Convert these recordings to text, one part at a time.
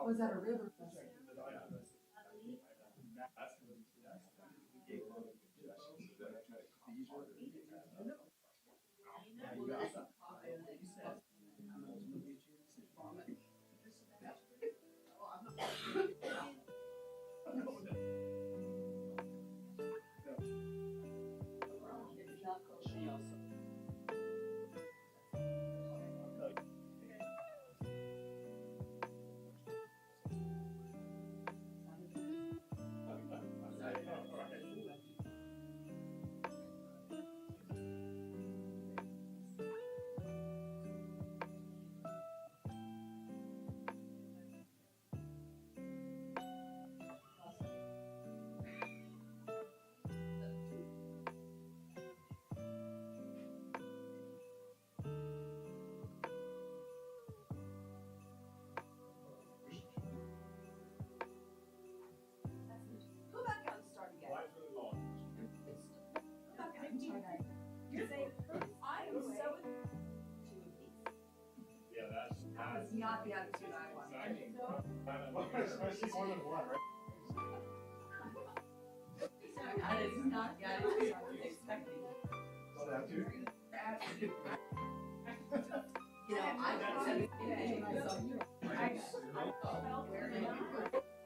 Was that a river? That was not the attitude I wanted. Especially more than one, right? That is not the attitude I was expecting. Well, that too. You know, I was saying myself,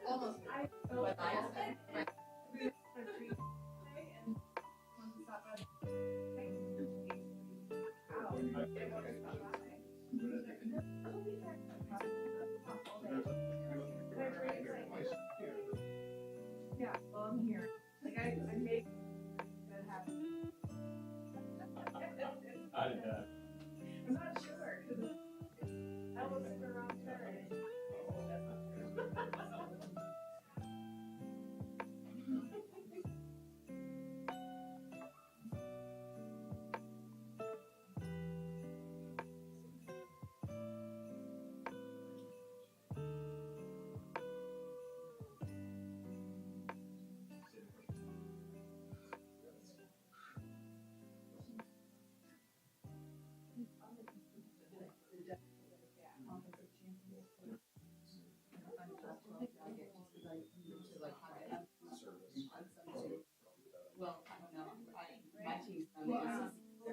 almost, but I expect. Yeah, well, I'm here. Like I make that happen. I did that. I'm not sure because I was in the wrong turn. Well, I don't know. My team's done it.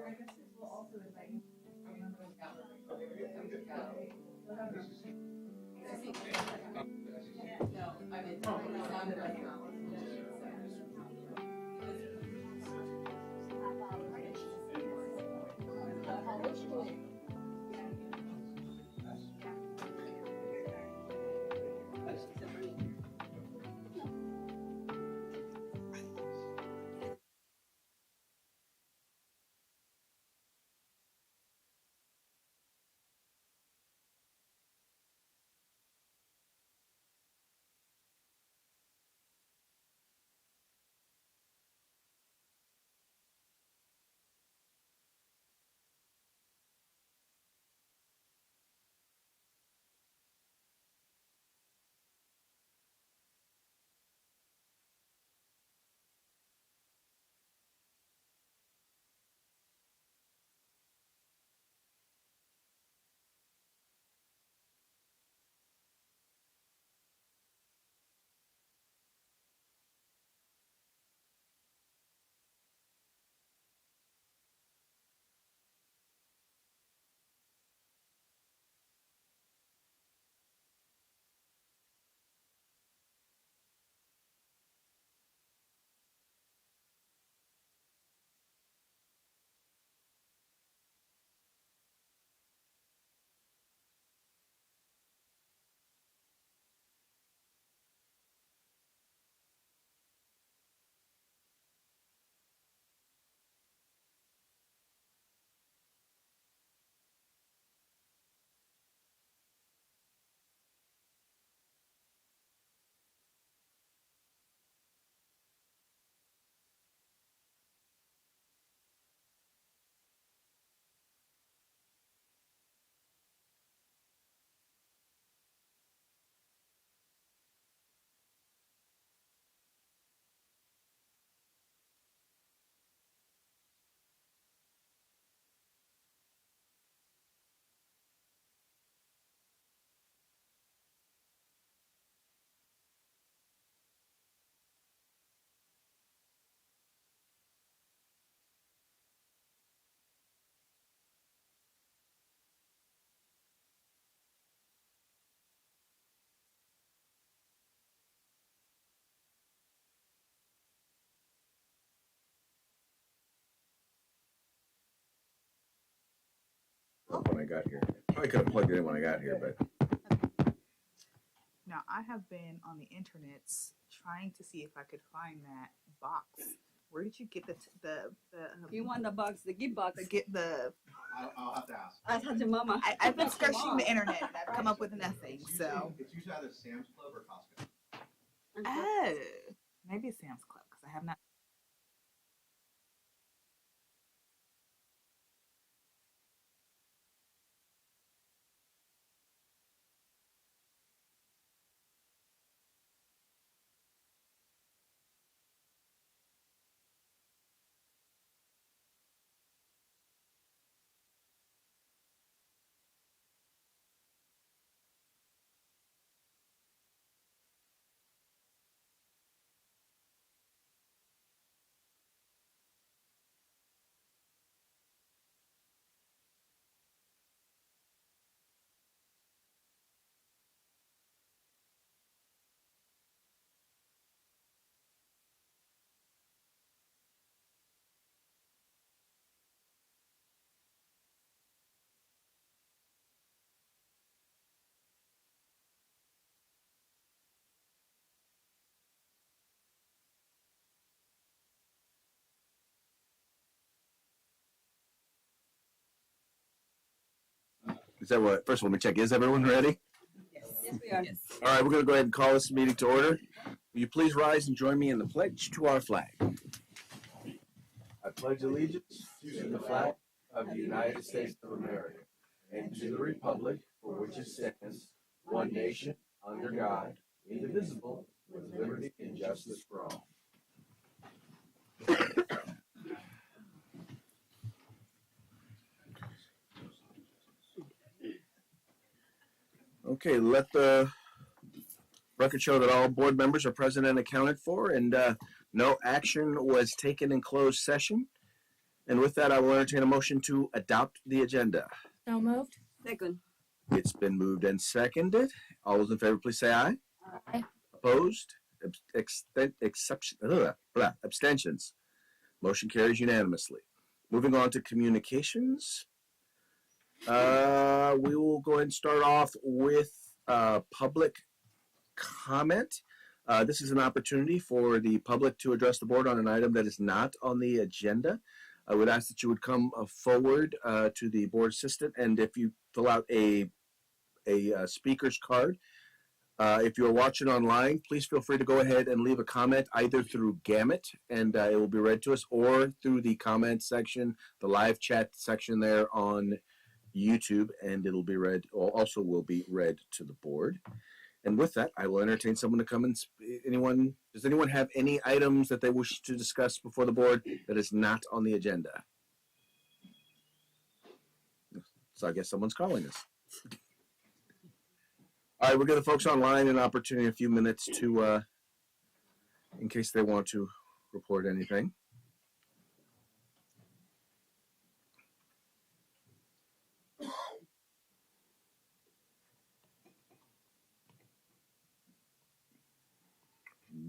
I guess we'll also invite you. No, I mean, it sounded like I got here. Probably could have plugged it in when I got here, but Now, I have been on the internets trying to see if I could find that box. Where did you get You want the box, the gift box? I'll have to ask. Ask your mama. I've been searching the internet and I've come up with nothing. So, It's usually either Sam's Club or Costco. oh, maybe it's Sam's Club because I have not. is that what? First of all, let me check. Is everyone ready? Yes, we are. Yes. All right, we're going to go ahead and call this meeting to order. Will you please rise and join me in the pledge to our flag? I pledge allegiance to the flag of the United States of America and to the republic for which it stands, one nation, under God, indivisible, with liberty and justice for all. Okay, let the record show that all board members are present and accounted for, and no action was taken in closed session. And with that, I will entertain a motion to adopt the agenda. So moved. Second. It's been moved and seconded. All those in favor, please say aye. Aye. Opposed? Abstentions. Motion carries unanimously. Moving on to communications. We will go ahead and start off with public comment. This is an opportunity for the public to address the board on an item that is not on the agenda. I would ask that you would come forward to the board assistant, and if you fill out a speaker's card. If you're watching online, please feel free to go ahead and leave a comment either through Gamut, and it will be read to us, or through the comment section, the live chat section there on YouTube, and it'll be read, or also will be read to the board. And with that, I will entertain someone to come and does anyone have any items that they wish to discuss before the board that is not on the agenda? So I guess someone's calling us. All right, we're going to folks online an opportunity in a few minutes to, in case they want to report anything.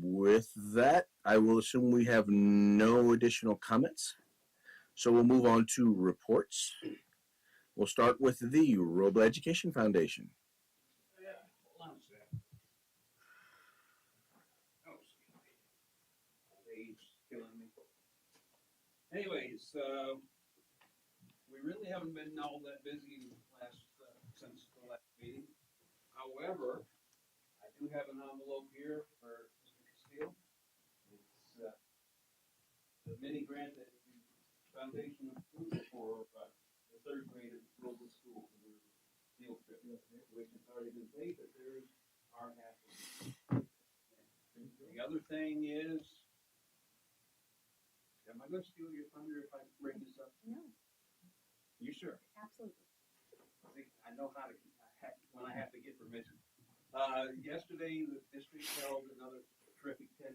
With that, I will assume we have no additional comments. So we'll move on to reports. We'll start with the Robla Education Foundation. Hold on a sec. Oh, age killing me. Anyways, we really haven't been all that busy since the last meeting. However, I do have an envelope here for Mr. Castillo. It's the mini grant that the foundation approved for the third grade at Robla School for their field trip, which has already been paid, but there's our half. The other thing is, am I going to steal your thunder if I bring this up? No, You sure? absolutely. See, I know how to, when I have to get permission. Yesterday, the district held another terrific 10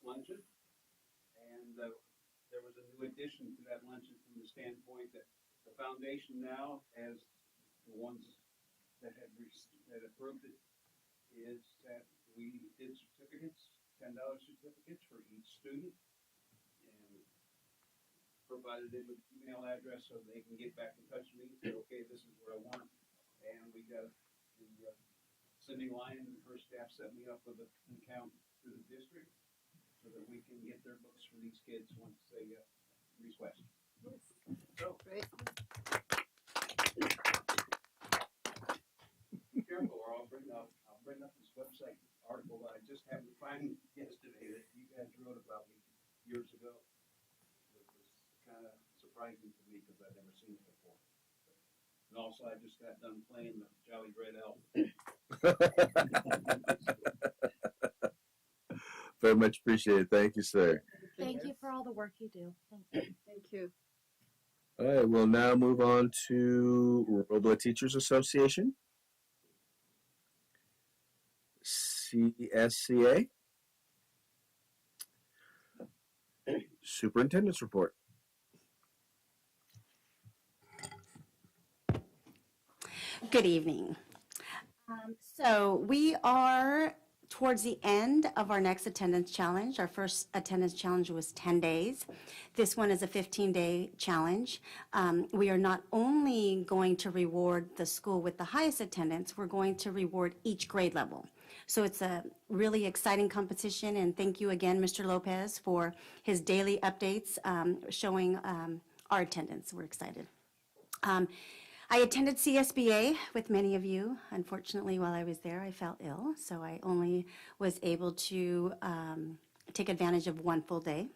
luncheon, and there was a new addition to that luncheon from the standpoint that the foundation now, as the ones that had approved it, is that we did certificates, $10 certificates for each student. And provided them with email address so they can get back in touch with me and say, okay, this is what I want. And we got Cindy Lyon and her staff set me up with an account through the district so that we can get their books for these kids once they request. So, Great. be careful, or I'll bring up this website article that I just happened to find yesterday that you guys wrote about me years ago. It was kind of surprising to me because I'd never seen it before. And also, I just got done playing the Jolly Red Elf. Very much appreciated. Thank you, sir. Thank you for all the work you do. Thank you. Thank you. All right, we'll now move on to Robla Teachers Association, CSCA. Superintendent's report. Good evening. So we are towards the end of our next attendance challenge. Our first attendance challenge was 10 days. This one is a 15-day challenge. We are not only going to reward the school with the highest attendance, we're going to reward each grade level. So it's a really exciting competition, and thank you again, Mr. Lopez, for his daily updates showing our attendance. We're excited. I attended CSBA with many of you. Unfortunately, while I was there, I fell ill, so I only was able to take advantage of one full day.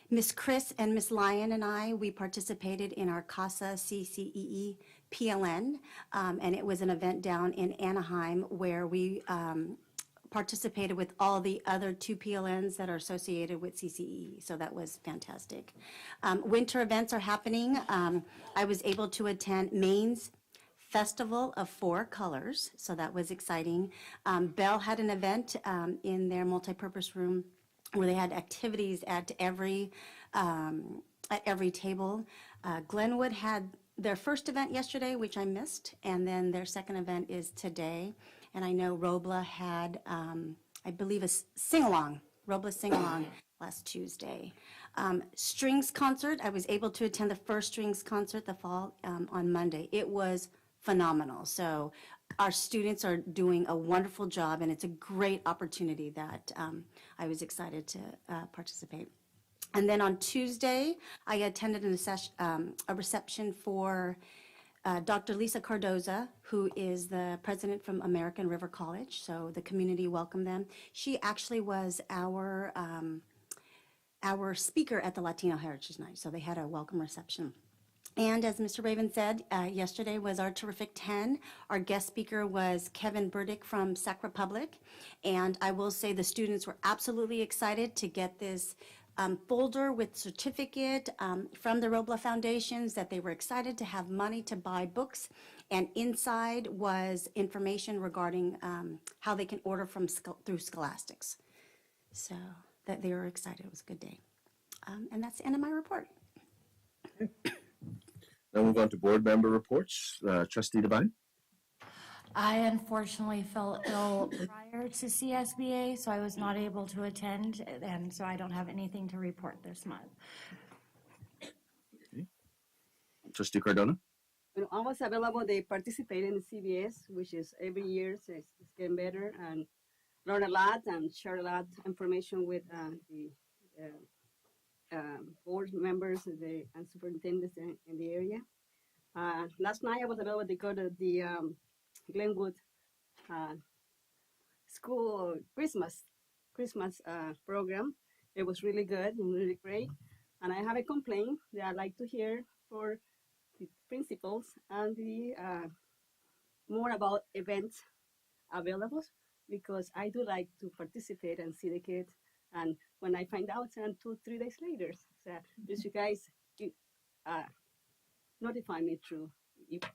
Miss Chris and Miss Lyon and I, we participated in our CASA CCEE PLN, and it was an event down in Anaheim where we participated with all the other 2 PLNs that are associated with CCE, so that was fantastic. Winter events are happening. I was able to attend Maine's Festival of 4 Colors, so that was exciting. Bell had an event in their multipurpose room where they had activities at every table. Glenwood had their first event yesterday, which I missed, and then their second event is today. And I know Robla had, I believe, a sing-along, Robla sing-along last Tuesday. Strings concert, I was able to attend the first strings concert the fall on Monday. It was phenomenal. So our students are doing a wonderful job, and it's a great opportunity that I was excited to participate. And then on Tuesday, I attended a reception for Dr. Lisa Cardoza, who is the president from American River College, so the community welcomed them. She actually was our speaker at the Latino Heritage Night, so they had a welcome reception. And as Mr. Raven said, yesterday was our Terrific 10. Our guest speaker was Kevin Burdick from Sac Republic, and I will say the students were absolutely excited to get this folder with certificate from the Robla Foundations, that they were excited to have money to buy books, and inside was information regarding how they can order through Scholastics. So that they were excited. It was a good day. And that's the end of my report. Now move on to board member reports. Trustee Devine. I unfortunately fell ill prior to CSBA, so I was not able to attend, and so I don't have anything to report this month. Okay. Trustee Cardona. When I was available, they participated in CBS, which is every year, so it's getting better, and learn a lot and share a lot of information with the board members and superintendents in the area. Last night I was available to go to the Glenwood school Christmas program. It was really good and really great. And I have a complaint that I'd like to hear for the principals and the more about events available, because I do like to participate and see the kids. And when I find out, 2-3 days later, so just you guys notify me through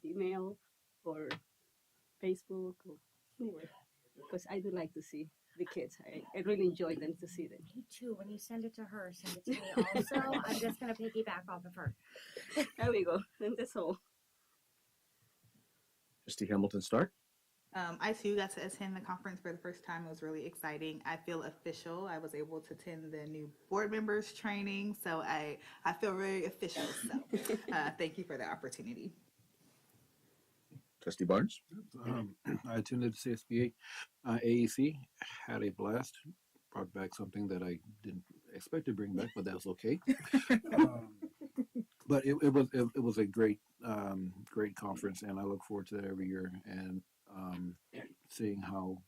email or Facebook or anywhere, because I do like to see the kids. I really enjoy them to see them. Me too. When you send it to her, send it to me also. I'm just going to piggyback off of her. There we go. And that's all. Trustee Hamilton Stark. I too got to attend the conference for the first time. It was really exciting. I feel official. I was able to attend the new board members training, so I feel very official. So thank you for the opportunity. Trustee Barnes? I attended CSBA AEC, had a blast, brought back something that I didn't expect to bring back, but that was okay. But it was a great conference, and I look forward to that every year, and seeing how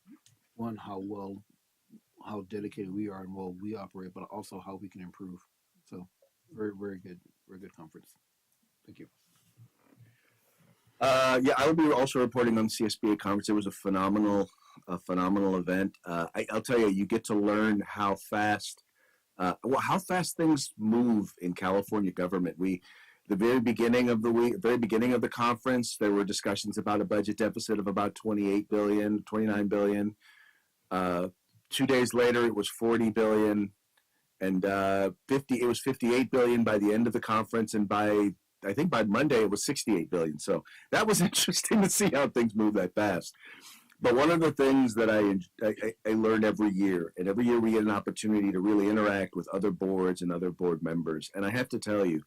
dedicated we are and well we operate, but also how we can improve. So very good conference. Thank you. Yeah, I will be also reporting on the CSBA conference. It was a phenomenal event. I'll tell you, you get to learn how fast things move in California government. The very beginning of the conference, there were discussions about a budget deficit of about 29 billion. 2 days later, it was 40 billion, and it was 58 billion by the end of the conference, and I think by Monday it was 68 billion. So that was interesting to see how things move that fast. But one of the things that I learn every year, and every year we get an opportunity to really interact with other boards and other board members. And I have to tell you,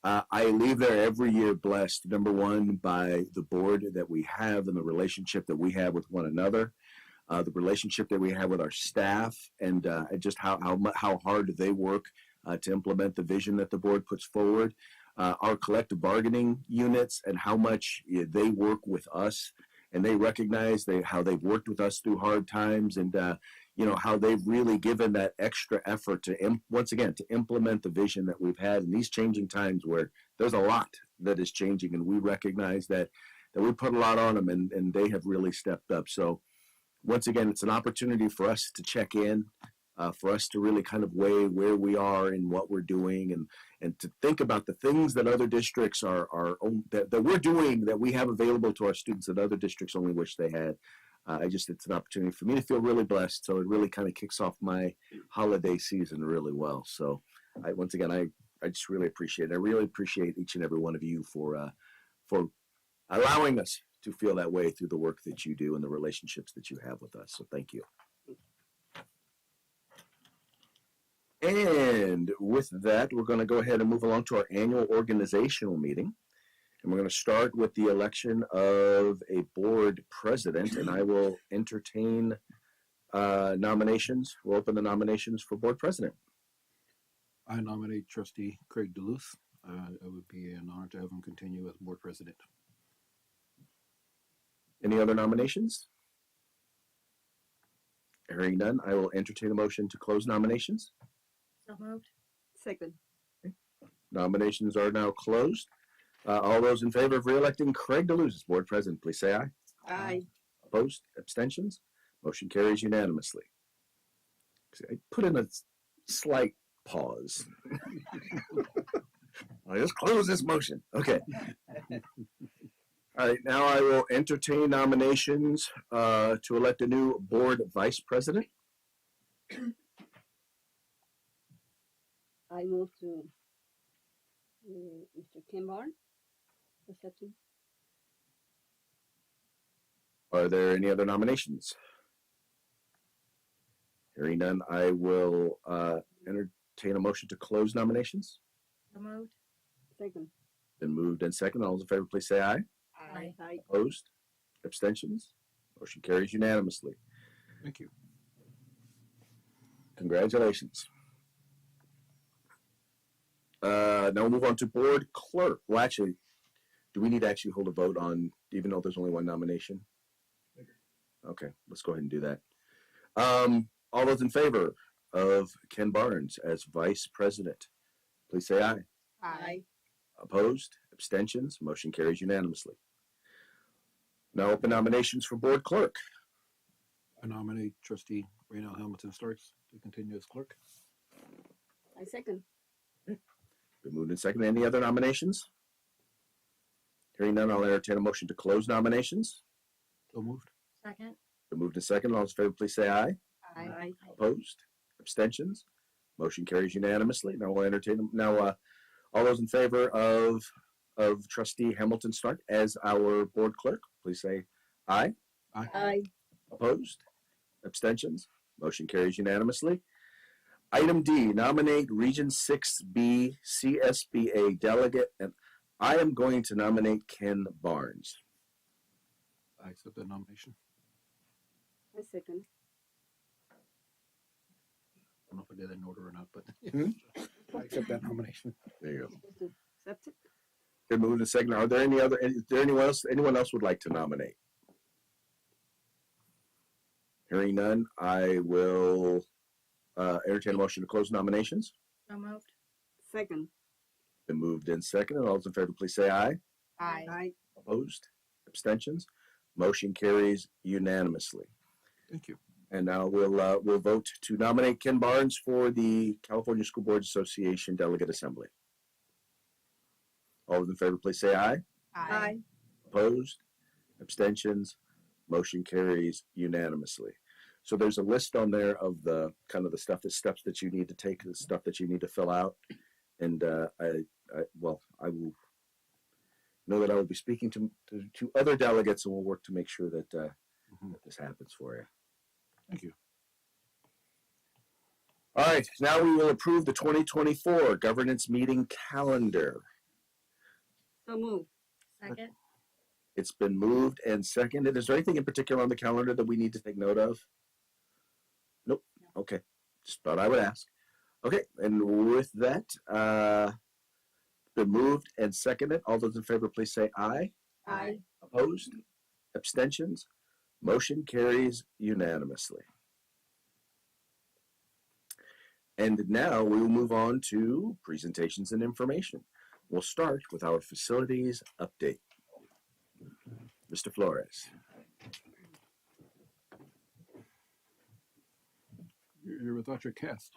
I leave there every year blessed, number one, by the board that we have and the relationship that we have with one another, the relationship that we have with our staff, and just how hard they work to implement the vision that the board puts forward. Our collective bargaining units and how much they work with us, and they recognize how they've worked with us through hard times, and how they've really given that extra effort to once again to implement the vision that we've had in these changing times where there's a lot that is changing, and we recognize that we put a lot on them, and they have really stepped up. So once again, it's an opportunity for us to check in, for us to really kind of weigh where we are and what we're doing, and to think about the things that other districts that we're doing, that we have available to our students that other districts only wish they had. It's an opportunity for me to feel really blessed. So it really kind of kicks off my holiday season really well. So once again, I just really appreciate it. I really appreciate each and every one of you for allowing us to feel that way through the work that you do and the relationships that you have with us. So thank you. And with that, we're going to go ahead and move along to our annual organizational meeting. And we're going to start with the election of a board president, and I will entertain nominations. We'll open the nominations for board president. I nominate Trustee Craig Duluth. It would be an honor to have him continue as board president. Any other nominations? Hearing none, I will entertain a motion to close nominations. So moved. Second. Nominations are now closed. All those in favor of re-electing Craig Duluth as board president, please say aye. Aye. Opposed? Abstentions? Motion carries unanimously. I put in a slight pause. I'll just close this motion. Okay. All right, now I will entertain nominations to elect a new board vice president. I move to Mr. Ken Barnes. Accepting. Are there any other nominations? Hearing none, I will entertain a motion to close nominations. So moved. Second. Been moved and second. All those in favor, please say aye. Aye. Aye. Opposed? Abstentions? Motion carries unanimously. Thank you. Congratulations. Now we'll move on to board clerk. Well, actually, do we need to actually hold a vote on, even though there's only one nomination? Okay, let's go ahead and do that. All those in favor of Ken Barnes as vice president, please say aye. Aye. Opposed? Abstentions? Motion carries unanimously. Now open nominations for board clerk. I nominate Trustee Raynell Hamilton Starks to continue as clerk. I second. Been moved and seconded. Any other nominations? Hearing none, I'll entertain a motion to close nominations. So moved. Second. Been moved and seconded. All those in favor, please say aye. Aye. Opposed? Abstentions? Motion carries unanimously. Now we'll entertain them. Now, all those in favor of Trustee Hamilton Stark as our board clerk, please say aye. Aye. Opposed? Abstentions? Motion carries unanimously. Item D, nominate Region 6B CSBA delegate, and I am going to nominate Ken Barnes. I accept the nomination. I second. I don't know if I did that in order or not, but Hmm? I accept that nomination. There you go. Accept it. Been moved and seconded. Are there is there anyone else would like to nominate? Hearing none, I will entertain a motion to close nominations. So moved. Second. Been moved and seconded. All those in favor, please say aye. Aye. Aye. Opposed? Abstentions? Motion carries unanimously. Thank you. And now we'll vote to nominate Ken Barnes for the California School Boards Association Delegate Assembly. All those in favor, please say aye. Aye. Opposed? Abstentions? Motion carries unanimously. So there's a list on there of the kind of the steps that you need to take, the stuff that you need to fill out. And I will know that I will be speaking to other delegates, and we'll work to make sure that, that this happens for you. Thank you. All right, now we will approve the 2024 governance meeting calendar. So move. Second. It's been moved and seconded. Is there anything in particular on the calendar that we need to take note of? Nope. Okay. Just thought I would ask. Okay, and with that, been moved and seconded. All those in favor, please say aye. Aye. Opposed? Abstentions? Motion carries unanimously. And now we will move on to presentations and information. We'll start with our facilities update. Mr. Flores. You're without your cast.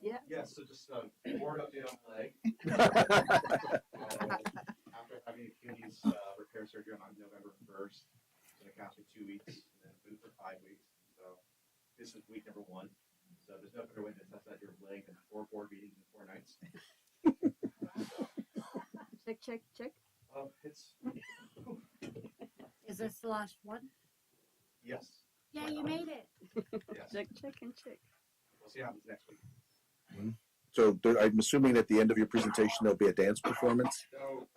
Yeah. Yes, so just a board update on my leg. After having Achilles repair surgery on November 1st, it's going to cast for 2 weeks and then boot for 5 weeks. So this is week number 1. So there's no better way to test out your leg than 4 board meetings in 4 nights. Check. It's Is this the last one? yes. Yeah, you made it. Yes. Check. We'll see what happens next week. So I'm assuming at the end of your presentation, there'll be a dance performance? No,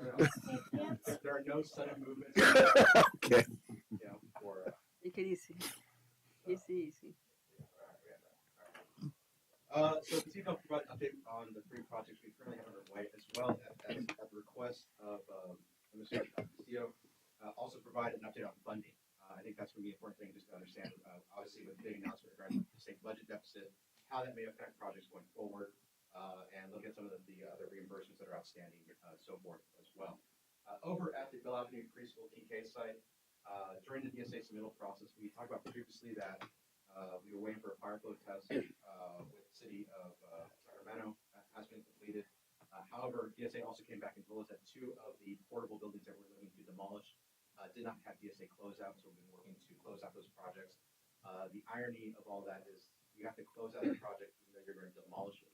there are no sudden movements. Okay. For Take it easy. Easy. So this evening I'll provide an update on the 3 projects we currently have underway, as well as at the request of Mr. Castillo, also provide an update on funding. I think that's going to be an important thing just to understand, obviously with the big announcement regarding the state budget deficit, how that may affect projects going forward, and look at some of the other reimbursements that are outstanding, so forth as well. Over at the Bell Avenue Preschool TK site, during the DSA submittal process, we talked about previously that we were waiting for a fire flow test with the city of Sacramento. That has been completed. However, DSA also came back and told us that 2 of the portable buildings that we're looking to demolish did not have DSA closeout, so we've been working to close out those projects. The irony of all that is you have to close out the project even though you're going to demolish it.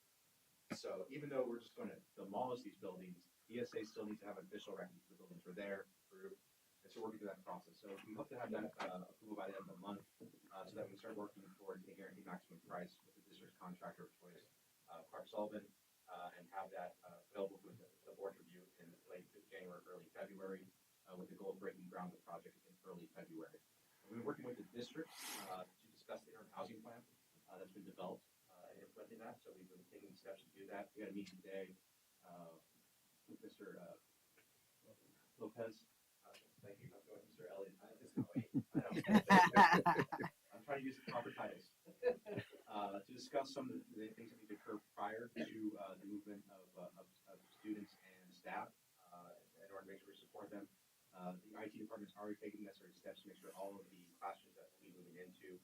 So even though we're just going to demolish these buildings, DSA still needs to have an official record that the buildings were there, approved, and so we're working through that process. So we hope to have that approval by the end of the month, so that we can start working towards the guaranteed maximum price with the district's contractor of choice, Clark Sullivan, and have that available for the board review in late January, early February, with the goal of breaking ground on the project in early February. We've been working with the district to discuss the interim housing plan that's been developed and implementing that. So we've been taking steps to do that. We had a meeting today with Mr. Lopez. Thank you. I'm going Mr. Elliott. I'm trying to use the proper titles to discuss some of the things that need to occur prior to the movement of students and staff in order to make sure we support them. The IT department is already taking necessary steps to make sure all of the classrooms that we'll be moving into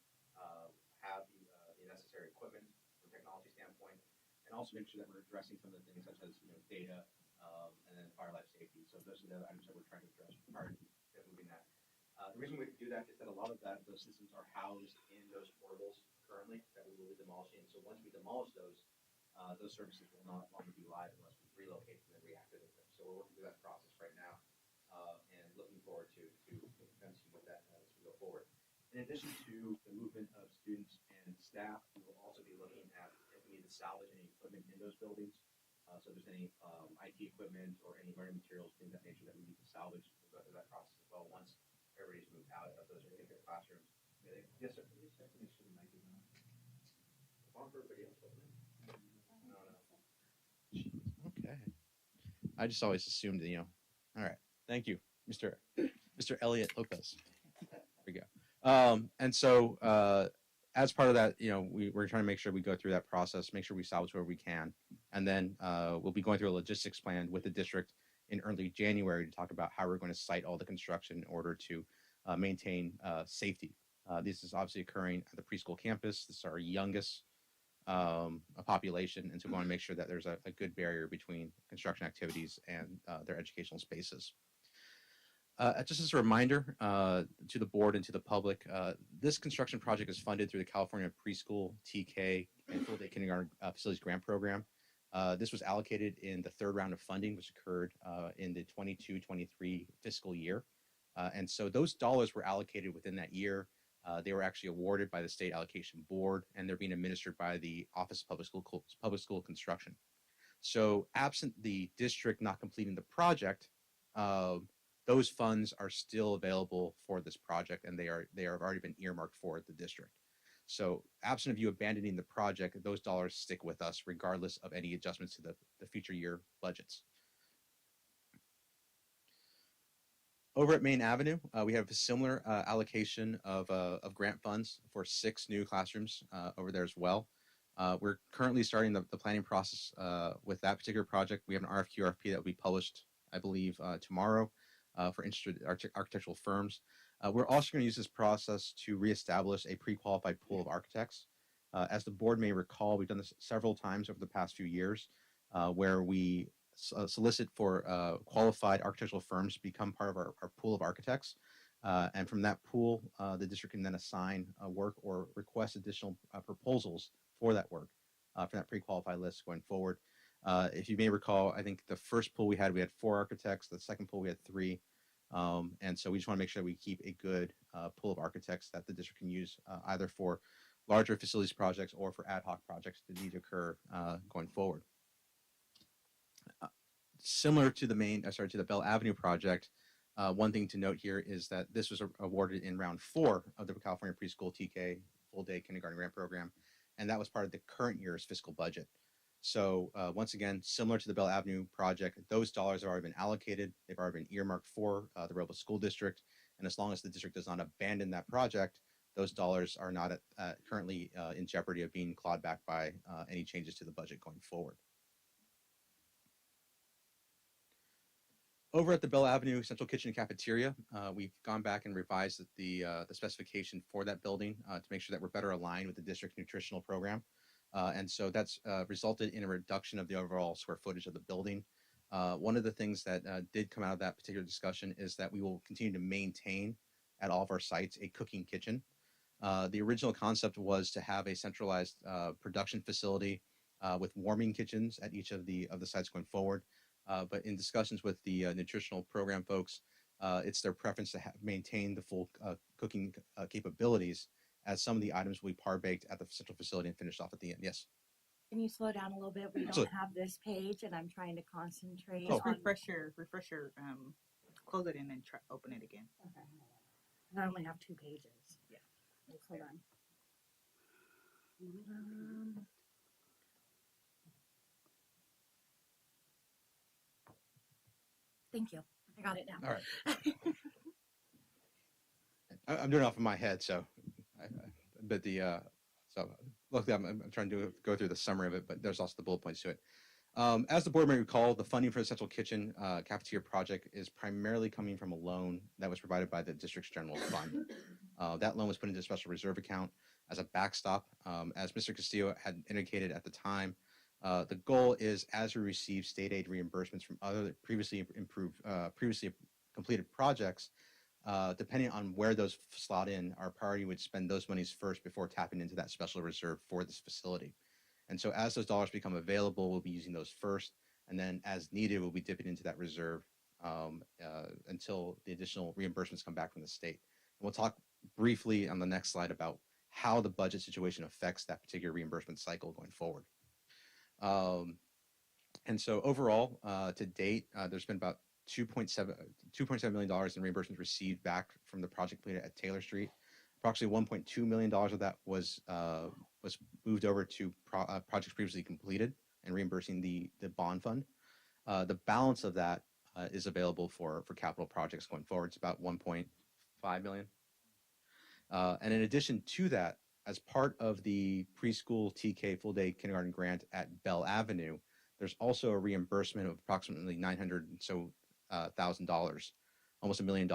have the necessary equipment from a technology standpoint, and also make sure that we're addressing some of the things such as data and then fire life safety. So those are the other items that we're trying to address prior to moving that. The reason we can do that is that a lot of those systems are housed in those portables currently that we will be demolishing. So once we demolish those services will not longer be live unless we relocate them and reactivate them. So we're working through that process right now. And looking forward to commencing with that as we go forward. In addition to the movement of students and staff, we will also be looking at if we need to salvage any equipment in those buildings. So if there's any IT equipment or any learning materials, things of that nature that we need to salvage, we'll go through that process as well once everybody's moved out of those particular classrooms. Yes, sir. On for everybody else, wasn't it? No. Okay. I just always assumed that, all right. Thank you, Mr. Elliot Lopez. There we go. And so as part of that, we're trying to make sure we go through that process, make sure we salvage where we can. And then we'll be going through a logistics plan with the district in early January to talk about how we're going to site all the construction in order to maintain safety. This is obviously occurring at the preschool campus. This is our youngest population, and so we want to make sure that there's a good barrier between construction activities and their educational spaces. Just as a reminder to the board and to the public, this construction project is funded through the California Preschool, TK, and Full Day Kindergarten Facilities Grant Program. This was allocated in the third round of funding, which occurred in the 22-23 fiscal year. And so those dollars were allocated within that year. They were actually awarded by the State Allocation Board, and they're being administered by the Office of Public School Construction. So absent the district not completing the project, those funds are still available for this project, and they have already been earmarked for the district. So absent of you abandoning the project, those dollars stick with us regardless of any adjustments to the future year budgets. Over at Main Avenue, we have a similar allocation of grant funds for 6 new classrooms over there as well. We're currently starting the planning process with that particular project. We have an RFP that will be published, I believe, tomorrow for interested architectural firms. We're also going to use this process to reestablish a pre-qualified pool of architects. As the board may recall, we've done this several times over the past few years where we solicit for qualified architectural firms to become part of our pool of architects. And from that pool, the district can then assign work or request additional proposals for that work from that pre-qualified list going forward. If you may recall, I think the first pool we had 4 architects. The second pool we had 3. And so we just want to make sure we keep a good pool of architects that the district can use either for larger facilities projects or for ad hoc projects that need to occur going forward. Similar to the Bell Avenue project, one thing to note here is that this was awarded in round 4 of the California Preschool TK Full Day Kindergarten Grant Program, and that was part of the current year's fiscal budget. So once again, similar to the Bell Avenue project, those dollars have already been allocated. They've already been earmarked for the Robla School District, and as long as the district does not abandon that project, those dollars are not currently in jeopardy of being clawed back by any changes to the budget going forward. Over at the Bell Avenue Central Kitchen and Cafeteria, we've gone back and revised the specification for that building to make sure that we're better aligned with the district's nutritional program. And so that's resulted in a reduction of the overall square footage of the building. One of the things that did come out of that particular discussion is that we will continue to maintain at all of our sites a cooking kitchen. The original concept was to have a centralized production facility with warming kitchens at each of the sites going forward. But in discussions with the nutritional program folks, it's their preference to maintain the full cooking capabilities, as some of the items will be par-baked at the central facility and finished off at the end. Yes? Can you slow down a little bit? We don't Absolutely. have this page, and I'm trying to concentrate. Just on- refresh your, close it and then open it again. Okay. I only have 2 pages. Yeah. Hold on. Thank you. I got it now. All right. I'm doing it off of my head, so luckily I'm trying to go through the summary of it, but there's also the bullet points to it. As the board may recall, the funding for the Central Kitchen Cafeteria project is primarily coming from a loan that was provided by the district's general fund. That loan was put into a special reserve account as a backstop. As Mr. Castillo had indicated at the time, the goal is, as we receive state aid reimbursements from other previously completed projects, depending on where those slot in, our priority would spend those monies first before tapping into that special reserve for this facility. And so as those dollars become available, we'll be using those first, and then as needed, we'll be dipping into that reserve until the additional reimbursements come back from the state. And we'll talk briefly on the next slide about how the budget situation affects that particular reimbursement cycle going forward. And so overall, to date, there's been about $2.7 million in reimbursements received back from the project completed at Taylor Street. Approximately $1.2 million of that was moved over to projects previously completed and reimbursing the bond fund. The balance of that is available for capital projects going forward. It's about $1.5 million. And in addition to that, as part of the preschool TK full day kindergarten grant at Bell Avenue, there's also a reimbursement of approximately $900,000, almost $1 million.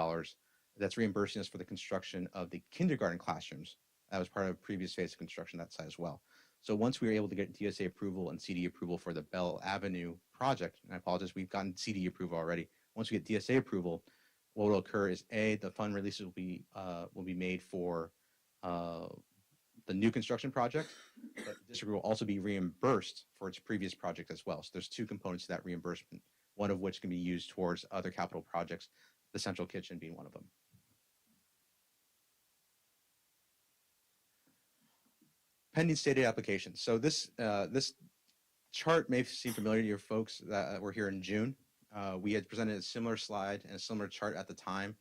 That's reimbursing us for the construction of the kindergarten classrooms. That was part of a previous phase of construction that side as well. So once we were able to get DSA approval and CD approval for the Bell Avenue project, and I apologize, we've gotten CD approval already. Once we get DSA approval, what will occur is the fund releases will be made for the new construction project, but the district will also be reimbursed for its previous project as well. So there's two components to that reimbursement, one of which can be used towards other capital projects, the central kitchen being one of them. Pending state aid applications. So this chart may seem familiar to your folks that were here in June. We had presented a similar slide and a similar chart at the time,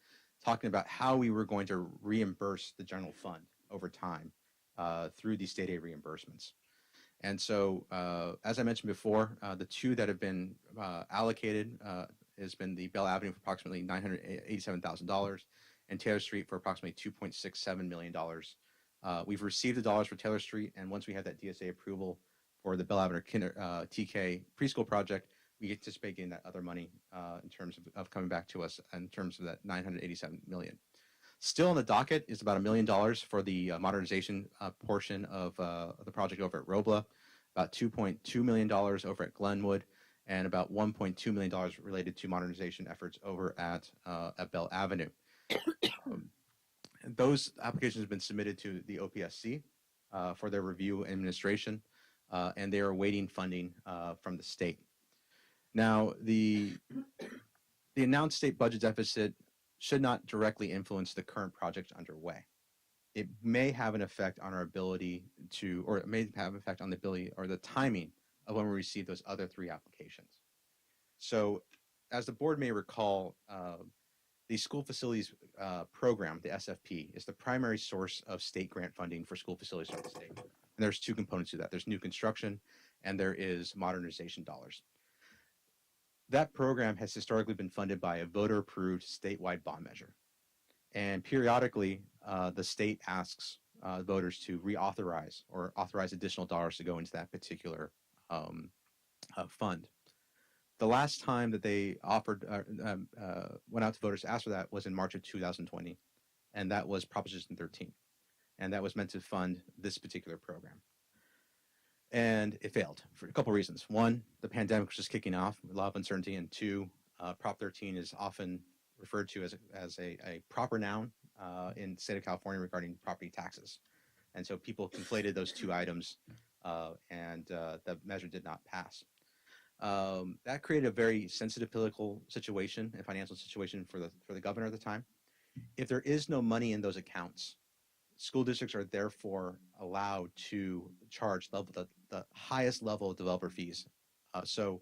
talking about how we were going to reimburse the general fund over time through these state aid reimbursements. And so, as I mentioned before, the two that have been allocated has been the Bell Avenue for approximately $987,000 and Taylor Street for approximately $2.67 million. We've received the dollars for Taylor Street, and once we have that DSA approval for the Bell Avenue TK preschool project, we anticipate getting that other money in terms of coming back to us in terms of that $987 million. Still on the docket is about $1 million for the modernization portion of the project over at Robla, about $2.2 million over at Glenwood, and about $1.2 million related to modernization efforts over at Bell Avenue. Those applications have been submitted to the OPSC for their review and administration, and they are awaiting funding from the state. Now, the announced state budget deficit should not directly influence the current project underway. It may have an effect on our ability to, or it may have an effect on the ability or the timing of when we receive those other three applications. So, as the board may recall, the school facilities program, the SFP, is the primary source of state grant funding for school facilities throughout the state. And there's two components to that. There's new construction and there is modernization dollars. That program has historically been funded by a voter-approved statewide bond measure. And periodically, the state asks voters to reauthorize or authorize additional dollars to go into that particular fund. The last time that they offered, went out to voters to ask for that was in March of 2020, and that was Proposition 13. And that was meant to fund this particular program. And it failed for a couple of reasons. One, the pandemic was just kicking off with a lot of uncertainty, and two, Prop 13 is often referred to as a proper noun in the state of California regarding property taxes. And so people conflated those two items, and the measure did not pass. That created a very sensitive political situation and financial situation for the governor at the time. If there is no money in those accounts, school districts are therefore allowed to charge the highest level of developer fees. So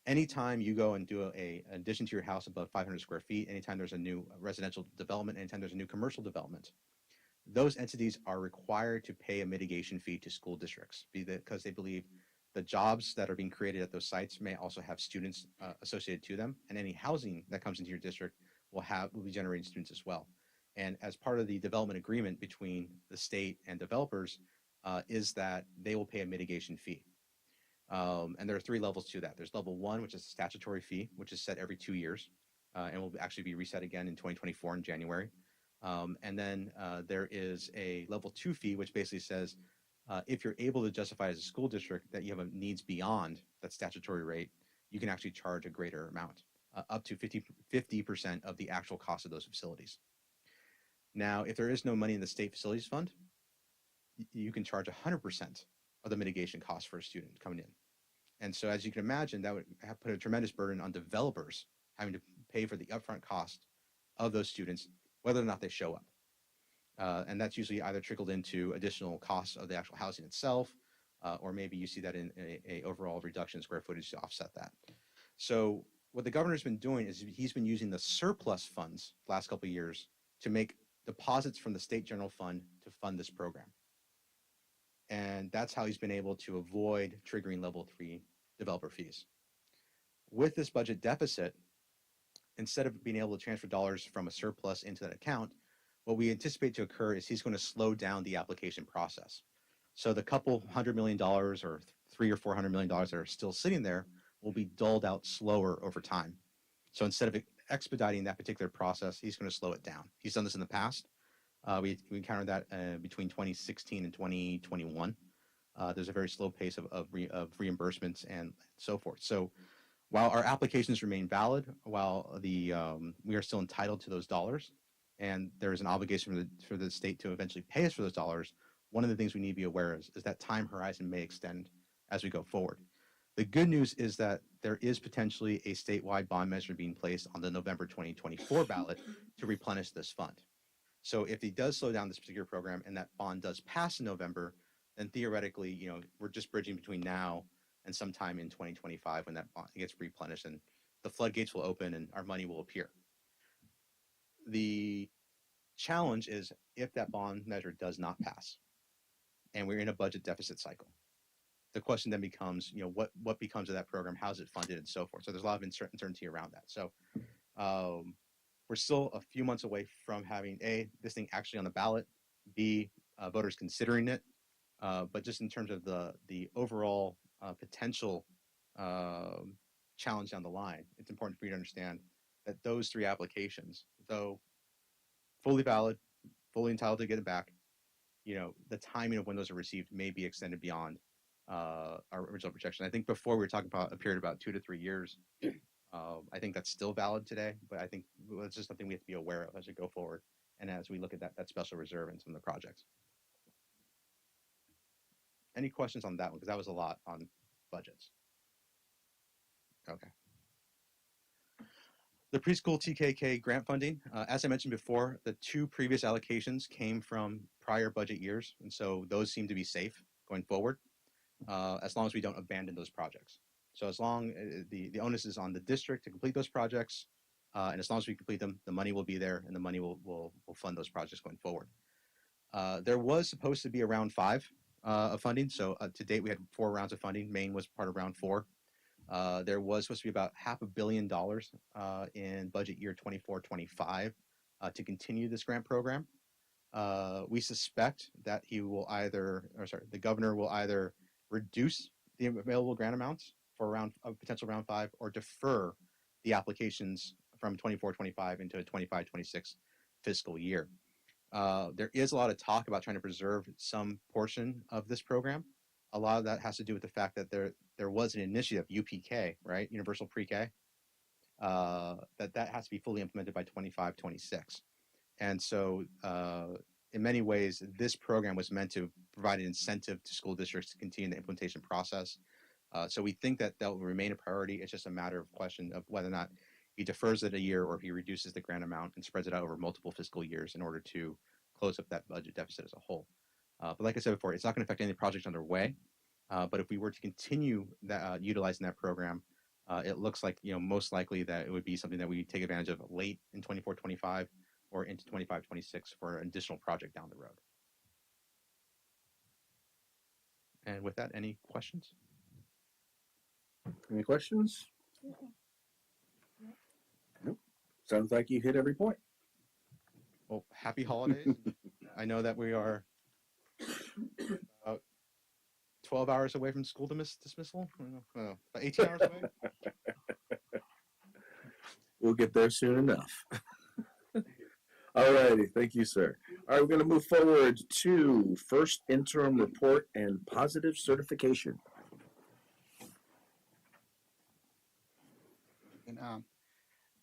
anytime you go and do an addition to your house above 500 square feet, anytime there's a new residential development, anytime there's a new commercial development, those entities are required to pay a mitigation fee to school districts because they believe the jobs that are being created at those sites may also have students associated to them, and any housing that comes into your district will be generating students as well. And as part of the development agreement between the state and developers is that they will pay a mitigation fee. And there are three levels to that. There's level one, which is a statutory fee, which is set every 2 years and will actually be reset again in 2024 in January. And then there is a level two fee, which basically says if you're able to justify as a school district that you have needs beyond that statutory rate, you can actually charge a greater amount, up to 50% of the actual cost of those facilities. Now, if there is no money in the state facilities fund, you can charge 100% of the mitigation cost for a student coming in. And so as you can imagine, that would put a tremendous burden on developers having to pay for the upfront cost of those students, whether or not they show up. And that's usually either trickled into additional costs of the actual housing itself, or maybe you see that in a overall reduction in square footage to offset that. So what the governor's been doing is he's been using the surplus funds the last couple of years to make deposits from the state general fund to fund this program. And that's how he's been able to avoid triggering level 3 developer fees. With this budget deficit, instead of being able to transfer dollars from a surplus into that account, what we anticipate to occur is he's going to slow down the application process. So the couple $100 million or $300 or $400 million that are still sitting there will be doled out slower over time. So instead of expediting that particular process, he's going to slow it down. He's done this in the past. We encountered that between 2016 and 2021. There's a very slow pace of reimbursements and so forth. So while our applications remain valid, while we are still entitled to those dollars, and there is an obligation for the state to eventually pay us for those dollars, one of the things we need to be aware of is that time horizon may extend as we go forward. The good news is that there is potentially a statewide bond measure being placed on the November 2024 ballot to replenish this fund. So if he does slow down this particular program and that bond does pass in November, then theoretically, we're just bridging between now and sometime in 2025 when that bond gets replenished and the floodgates will open and our money will appear. The challenge is if that bond measure does not pass and we're in a budget deficit cycle, the question then becomes, what becomes of that program? How's it funded and so forth? So there's a lot of uncertainty around that. So we're still a few months away from having this thing actually on the ballot, B, voters considering it. But just in terms of the overall potential challenge down the line, it's important for you to understand that those 3 applications, though fully valid, fully entitled to get it back, the timing of when those are received may be extended beyond our original projection. I think before we were talking about a period of about 2 to 3 years. I think that's still valid today, but I think it's just something we have to be aware of as we go forward and as we look at that special reserve and some of the projects. Any questions on that one? Because that was a lot on budgets. Okay. The preschool TKK grant funding, as I mentioned before, the 2 previous allocations came from prior budget years, and so those seem to be safe going forward, as long as we don't abandon those projects. So as long the onus is on the district to complete those projects, and as long as we complete them, the money will be there, and the money will fund those projects going forward. There was supposed to be a round 5 of funding. So to date, we had 4 rounds of funding. Maine was part of round 4. There was supposed to be about $500 million in budget year 24-25 to continue this grant program. We suspect that the governor will either reduce the available grant amounts for a potential round 5 or defer the applications from 24-25 into a 25-26 fiscal year. There is a lot of talk about trying to preserve some portion of this program. A lot of that has to do with the fact that there was an initiative, UPK, right, Universal Pre-K, that has to be fully implemented by 25-26. And so in many ways, this program was meant to provide an incentive to school districts to continue the implementation process. So we think that will remain a priority. It's just a matter of question of whether or not he defers it a year or if he reduces the grant amount and spreads it out over multiple fiscal years in order to close up that budget deficit as a whole. But like I said before, it's not going to affect any projects underway. But if we were to continue utilizing that program, it looks like most likely that it would be something that we take advantage of late in 24-25 or into 25-26 for an additional project down the road. And with that, any questions? Any questions? Nope. Sounds like you hit every point. Well, happy holidays. I know that we are about 12 hours away from school dismissal. About 18 hours away. We'll get there soon enough. All righty. Thank you, sir. All right, we're going to move forward to first interim report and positive certification.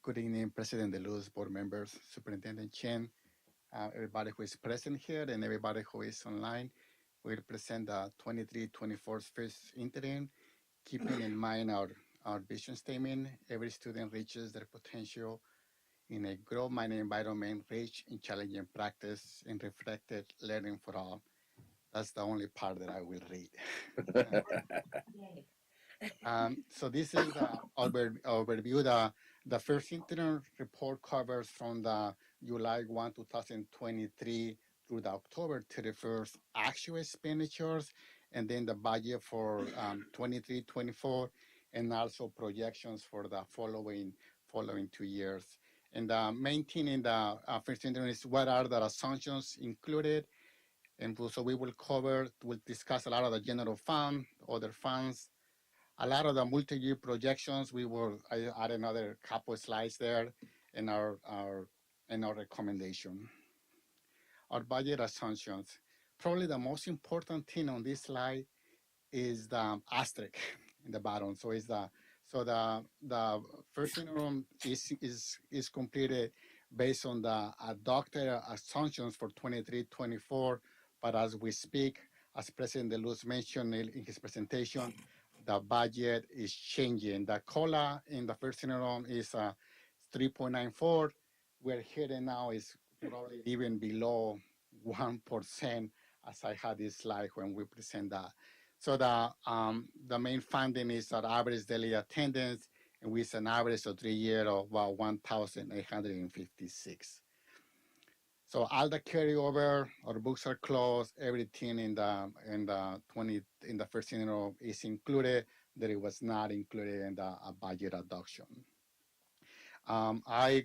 Good evening, President DeLuz, board members, Superintendent Chen, everybody who is present here and everybody who is online. We'll present the 23-24 first interim, keeping in mind our vision statement. Every student reaches their potential in a growth minded environment rich in challenging practice and reflected learning for all. That's the only part that I will read. So this is the overview. The first interim report covers from the July 1, 2023 through the October 31st actual expenditures, and then the budget for 23-24, and also projections for the following 2 years. And the main thing in the first interim is what are the assumptions included. And so we'll discuss a lot of the general fund, other funds, a lot of the multi-year projections. I add another couple of slides there in our recommendation. Our budget assumptions. Probably the most important thing on this slide is the asterisk in the bottom. So the first interim is completed based on the adopted assumptions for 23-24. But as we speak, as President DeLuz mentioned in his presentation, the budget is changing. The COLA in the first interim is 3.94. We're heading now is probably even below 1%, as I had this slide when we present that. So the main finding is that average daily attendance, and with an average of 3 years of about 1,856. So all the carryover, our books are closed. Everything in the first interim is included. That it was not included in the budget adoption. I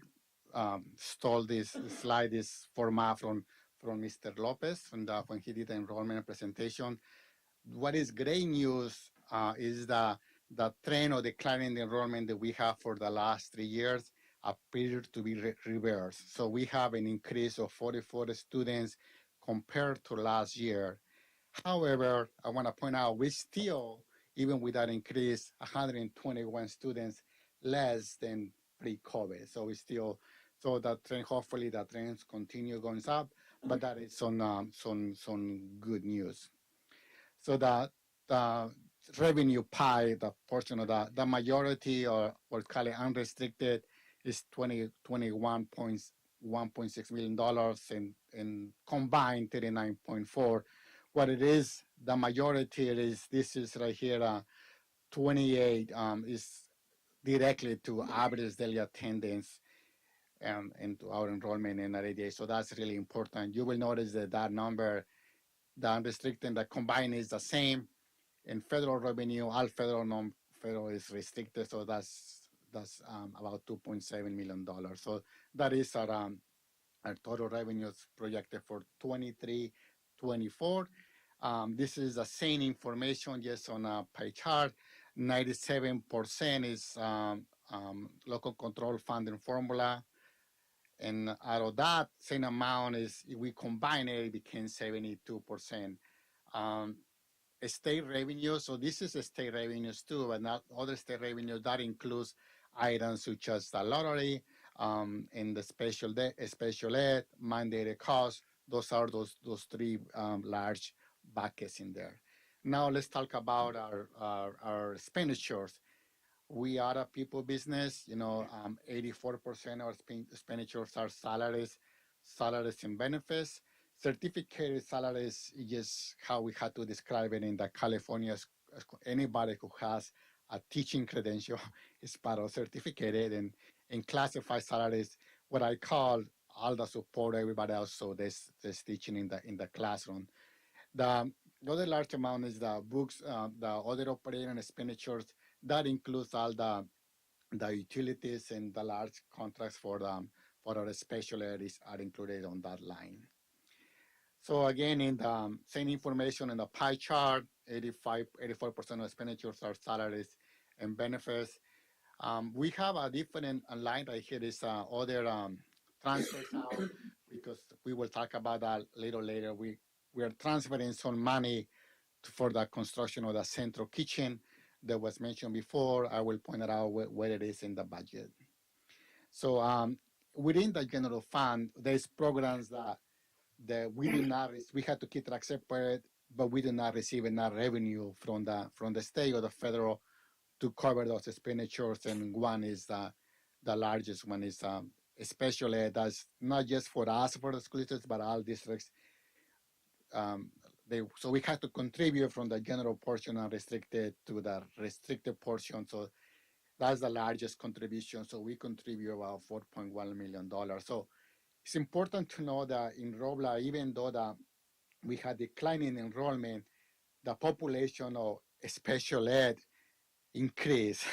stole this slide, this format from Mr. Lopez when he did the enrollment presentation. What is great news is the trend of declining enrollment that we have for the last 3 years appears to be reversed. So we have an increase of 44 students compared to last year. However, I want to point out we still, even with that increase, 121 students less than pre-COVID. So that trend, hopefully the trends continue going up, but that is some good news. So the revenue pie, the portion of the majority or call it unrestricted is $21.6 million and combined 39.4. What it is, the majority this is right here, 28 is directly to average daily attendance and to our enrollment in ADA. So that's really important. You will notice that number, the unrestricted and the combined is the same. In federal revenue, all federal, non-federal is restricted, so that's about $2.7 million. So that is our total revenues projected for 23-24. This is the same information just on a pie chart. 97% is local control funding formula. And out of that same amount is, if we combine it, it became 72%. State revenue, so this is state revenues too, but not other state revenue. That includes items such as the lottery, and the special ed, mandated costs. Those are those three large buckets in there. Now let's talk about our expenditures. We are a people business. 84% of our expenditures are salaries and benefits. Certificated salaries is just how we had to describe it in the California. Anybody who has a teaching credential is part of certificated, and classified salaries, what I call all the support everybody else. So there's teaching in the classroom. The other large amount is the books, the other operating expenditures. That includes all the utilities and the large contracts for our special ed are included on that line. So again, in the same information in the pie chart, 84% of expenditures are salaries and benefits. We have a different line right here is other transfers out, because we will talk about that later. We are transferring some money for the construction of the central kitchen that was mentioned before. I will point it out where it is in the budget. So within the general fund, there's programs that we do not, we had to keep track separate, but we do not receive enough revenue from the state or the federal to cover those expenditures. And one is the largest one is special ed. That's not just for us, for the school districts, but all districts. Um, so we had to contribute from the general portion unrestricted to the restricted portion. So that's the largest contribution. So we contribute about $4.1 million. So it's important to know that in Robla, even though we had declining enrollment, the population of special ed increased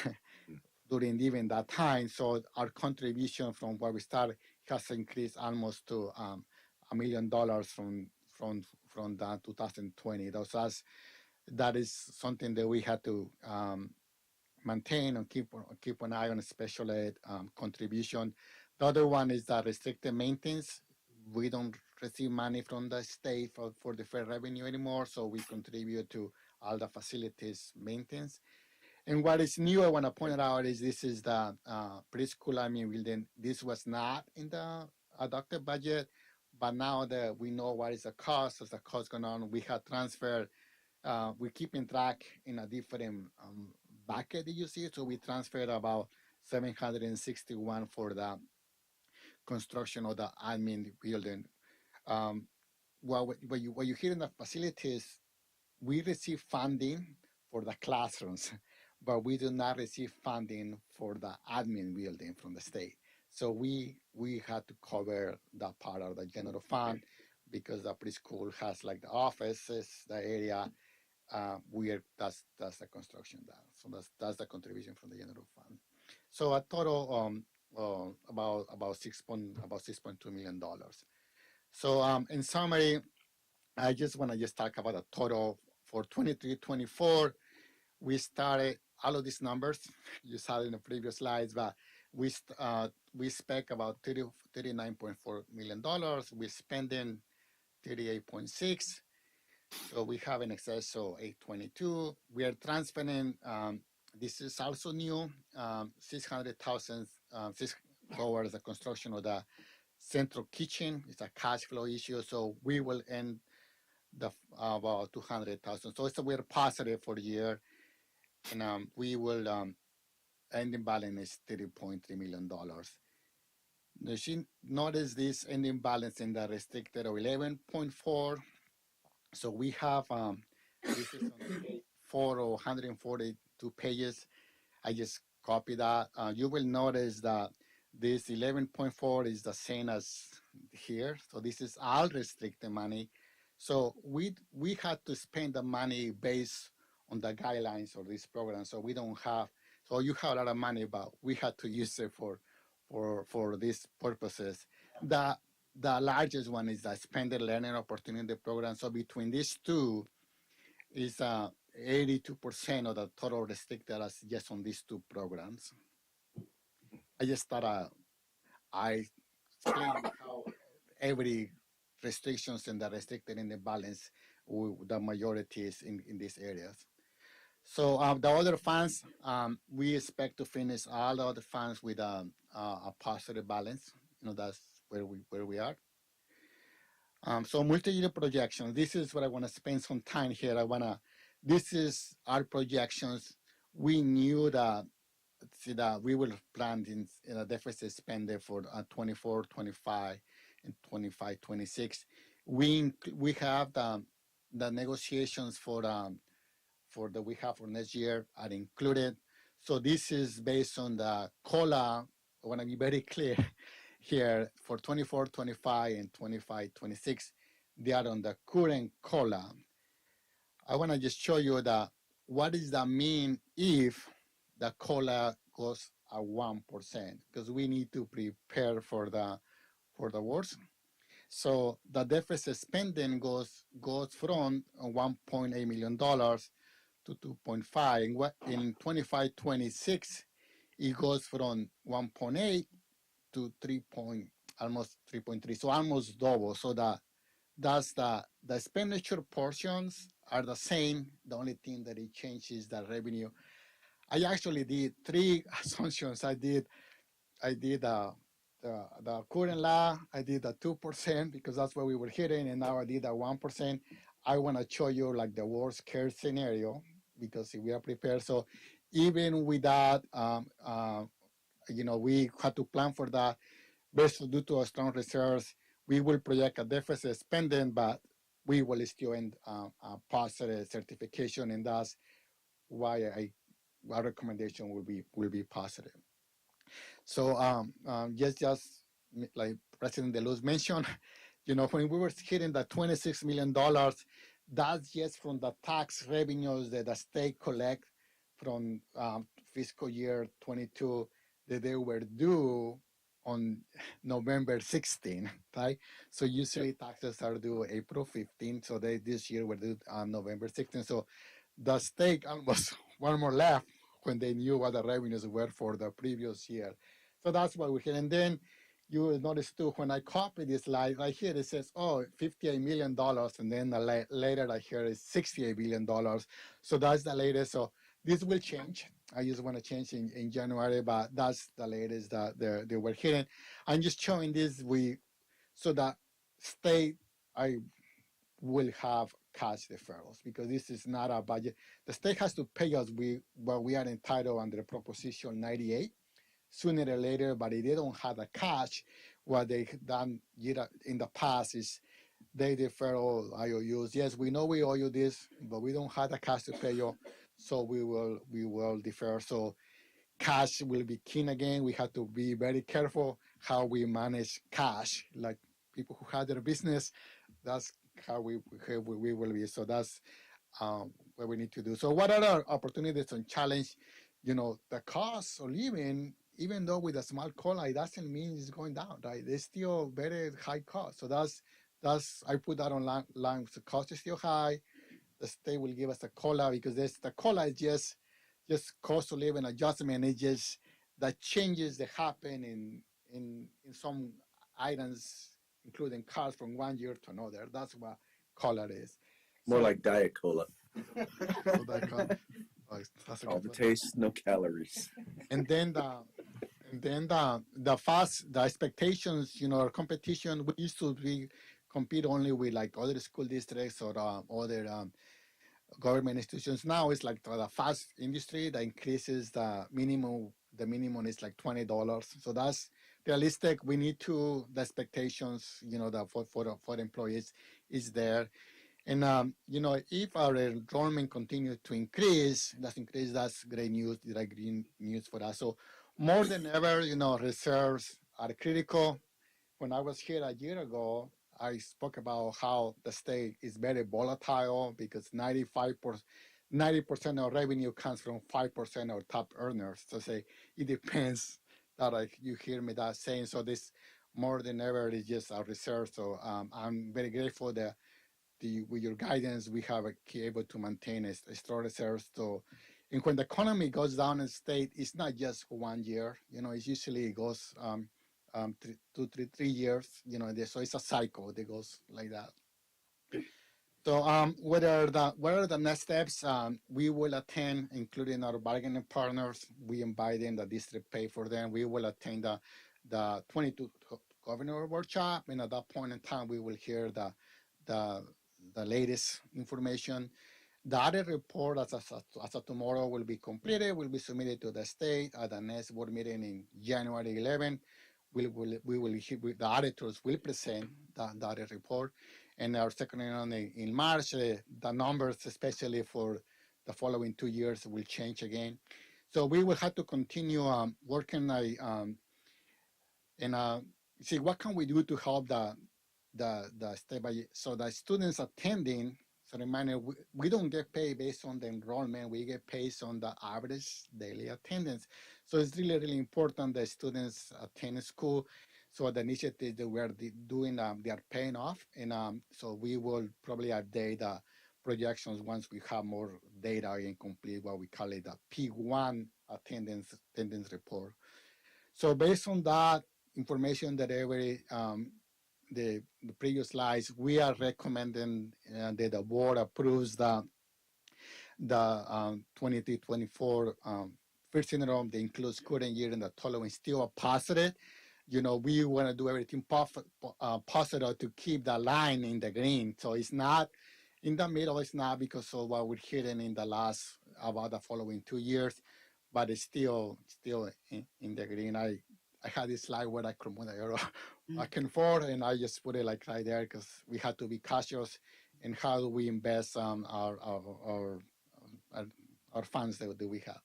during even that time. So our contribution from where we started has increased almost to $1 million from that 2020. That is something that we had to maintain and keep an eye on special ed contribution. The other one is the restricted maintenance. We don't receive money from the state for the fair revenue anymore, so we contribute to all the facilities maintenance. And what is new, I want to point out, is this is the preschool. I mean, this was not in the adopted budget, but now that we know what is the cost, as the cost going on, we have transferred. We're keeping track in a different bucket that you see. So we transferred about 761 for the construction of the admin building. What you hear in the facilities, we receive funding for the classrooms, but we do not receive funding for the admin building from the state. So we had to cover that part of the general fund because the preschool has like the offices, the area. That's the construction done. So that's the contribution from the general fund. So a total about $6.2 million. So in summary, I just want to talk about the total for 23-24. We started all of these numbers you saw in the previous slides, but we spec about $39.4 million. We're spending 38.6. So we have an excess of 822. We are transferring. This is also new. 600,000 towards the construction of the central kitchen. It's a cash flow issue, so we will end about 200,000. So we're positive for the year, and we will ending balance is $30.3 million. Notice this ending balance in the restricted of 11.4. So we have this is on page 4 or 142 pages. I just copy that. You will notice that this 11.4 is the same as here. So this is all restricted money. So we had to spend the money based on the guidelines of this program. So we don't have. So you have a lot of money, but we had to use it for these purposes. The largest one is the Expanded Learning Opportunity Program. So between these two is 82% of the total restricted as just on these two programs. I just thought I explained how every restrictions and the restricted in the balance, the majority is in these areas. So the other funds, we expect to finish all the other funds with a positive balance. That's where we are. So multi-year projections. This is what I want to spend some time here. This is our projections. We knew that we will plan in a deficit spending for 24, 25, and 25, 26. We have the negotiations for next year are included. So this is based on the COLA. I want to be very clear here for 24, 25, and 25, 26. They are on the current COLA. I want to just show you what does that mean if the COLA goes at 1%, because we need to prepare for the worst. So the deficit spending goes from $1.8 million to 2.5. In 25, 26, it goes from 1.8 to almost 3.3. So almost double. So that's the expenditure portions are the same. The only thing that it changes the revenue. I actually did 3 assumptions. I did the current law. I did the 2% because that's what we were hitting, and now I did the 1%. I want to show you like the worst case scenario because we are prepared. So even with that, we had to plan for that. based due to our strong reserves, we will project a deficit spending, but we will still end a positive certification, and that's why our recommendation will be positive. So just like President DeLuz mentioned, when we were hitting the $26 million, that's just from the tax revenues that the state collect from fiscal year 22 that they were due on November 16, right? So usually taxes are due April 15, so this year were due on November 16. So the state almost one more left when they knew what the revenues were for the previous year. So that's what we had. And then you will notice too, when I copy this slide right here, it says, oh, $58 million. And then later I hear is $68 billion. So that's the latest. So this will change. I just want to change in January, but that's the latest that they were hitting. I'm just showing this. So that state, I will have cash deferrals because this is not a budget. The state has to pay us what we are entitled under Proposition 98 sooner or later, but if they don't have the cash, what they've done in the past is they defer all IOUs. Yes, we know we owe you this, but we don't have the cash to pay you, so we will defer. So cash will be keen again. We have to be very careful how we manage cash. Like people who have their business, that's how we will be. So that's what we need to do. So what are our opportunities and challenge? The cost of living, even though with a small COLA, it doesn't mean it's going down, right? It's still very high cost. So that's I put that on line. The cost is still high. The state will give us a COLA because the COLA is just cost of living adjustment. It's just the changes that happen in some items, including cars from one year to another. That's what COLA is. More like Diet Cola. So that's all the taste, no calories. And then the expectations, our competition, we used to compete only with like other school districts or other government institutions. Now it's like the fast industry that increases the minimum. The minimum is like $20. So that's realistic. We need the expectations, that for employees is there. And if our enrollment continues to increase, that's great news, like green news for us. So more than ever, reserves are critical. When I was here a year ago, I spoke about how the state is very volatile because 90% of revenue comes from 5% of top earners. So say it depends that you hear me that saying. So this more than ever is just our reserve. So I'm very grateful that with your guidance, we have able to maintain a strong reserve. So, and when the economy goes down in state, it's not just for 1 year. It usually goes 3 years. So it's a cycle that goes like that. So, what are the next steps? We will attend, including our bargaining partners. We invite them, the district pay for them. We will attend the 22 governor workshop, and at that point in time, we will hear the latest information. The audit report as of tomorrow will be completed, will be submitted to the state at the next board meeting in January 11. The auditors will present the audit report. And our second hearing in March, the numbers, especially for the following 2 years, will change again. So we will have to continue working and see what can we do to help the state budget. So the students attending, so reminder, we don't get paid based on the enrollment, we get paid on the average daily attendance. So it's really, really important that students attend school. So the initiatives that we are doing, they are paying off. And so we will probably update the projections once we have more data and complete what we call it the P1 attendance report. So based on that information that the previous slides, we are recommending that the board approves the 23-24 first interim that includes current year and the total is still a positive. We want to do everything possible to keep the line in the green. So it's not in the middle. It's not because of what we're hearing in the last about the following 2 years, but it's still in the green. I had this slide where I could move the arrow back and forth, and I just put it like right there because we had to be cautious in how do we invest our, our funds that we have.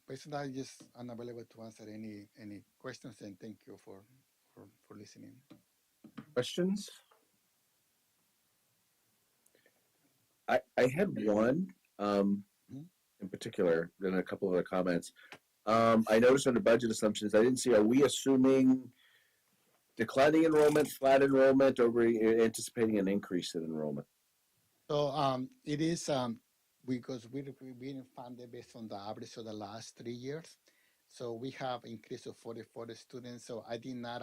Based on that, I'm available to answer any questions, and thank you for listening. Questions? I had one in particular, then a couple of other comments. I noticed under budget assumptions, I didn't see, are we assuming declining enrollment, flat enrollment, or we're anticipating an increase in enrollment? So it is because we've been funded based on the average of the last 3 years. So we have increase of 44 students. So I did not,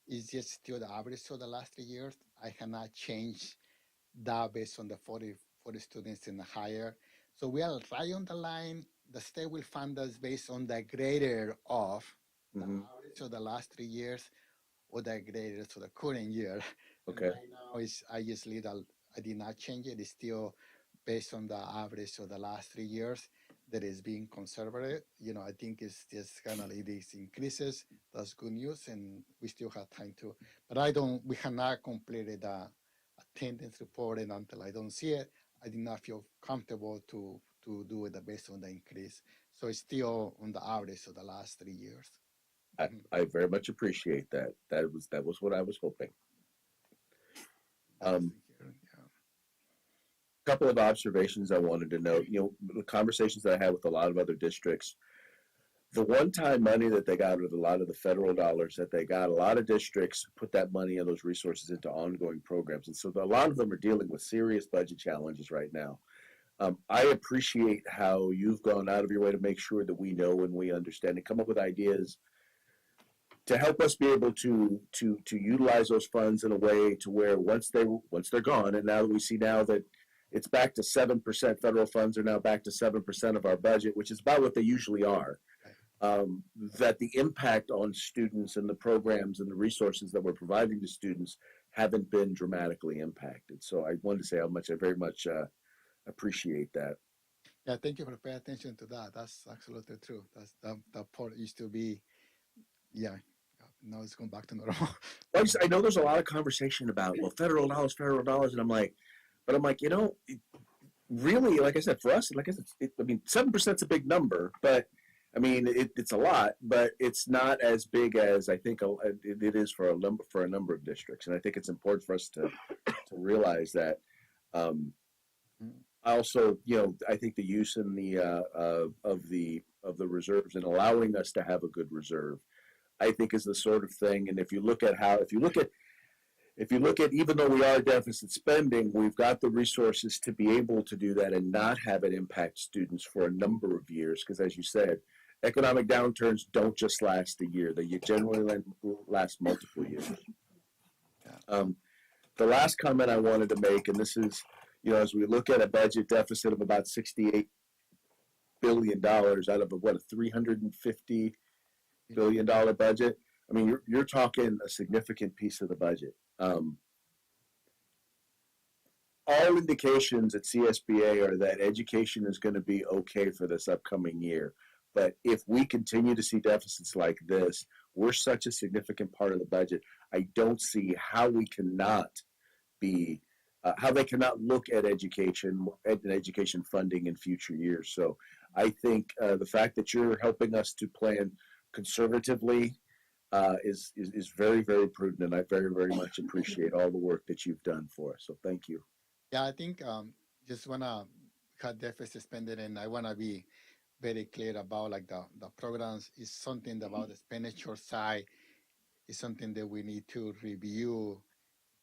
it's just still the average of the last 3 years. I cannot change that based on the 40 students in the higher. So we are right on the line. The state will fund us based on the greater of the average of the last 3 years or the greater to the current year. Okay. And right now I just leave that. I did not change it. It's still based on the average of the last 3 years that is being conservative. I think it's just kind of these increases. That's good news, and we still have time to. But we have not completed the attendance report, and until I don't see it, I did not feel comfortable to do it based on the increase. So it's still on the average of the last 3 years. I very much appreciate that. That was what I was hoping. Couple of observations I wanted to note. The conversations that I had with a lot of other districts, the one-time money that they got with a lot of the federal dollars that they got, a lot of districts put that money and those resources into ongoing programs. And so a lot of them are dealing with serious budget challenges right now. I appreciate how you've gone out of your way to make sure that we know and we understand and come up with ideas to help us be able to utilize those funds in a way to where once they're gone, and now that we see now that it's back to 7%, federal funds are now back to 7% of our budget, which is about what they usually are, that the impact on students and the programs and the resources that we're providing to students haven't been dramatically impacted. So I wanted to say how much I very much appreciate that. Yeah, thank you for paying attention to that. That's absolutely true. That's that part used to be, yeah. Now it's going back to normal. I know there's a lot of conversation about, well, federal dollars, and I'm like, really, like I said, for us, like I said, 7% is a big number, but I mean, it's a lot, but it's not as big as I think it is for a number of districts, and I think it's important for us to realize that. Also, I think the use in of the reserves and allowing us to have a good reserve, I think is the sort of thing. And if you look at even though we are deficit spending, we've got the resources to be able to do that and not have it impact students for a number of years. Because as you said, economic downturns don't just last a year; they generally last multiple years. The last comment I wanted to make, and this is, as we look at a budget deficit of about $68 billion out of a $350 billion budget. I mean, you're talking a significant piece of the budget. All indications at CSBA are that education is going to be okay for this upcoming year. But if we continue to see deficits like this, we're such a significant part of the budget. I don't see how we cannot be, how they cannot look at education and education funding in future years. So I think the fact that you're helping us to plan conservatively is very, very prudent, and I very, very much appreciate all the work that you've done for us. So thank you. Yeah, I think just wanna cut deficit spending, and I wanna be very clear about like the programs is something about the expenditure side is something that we need to review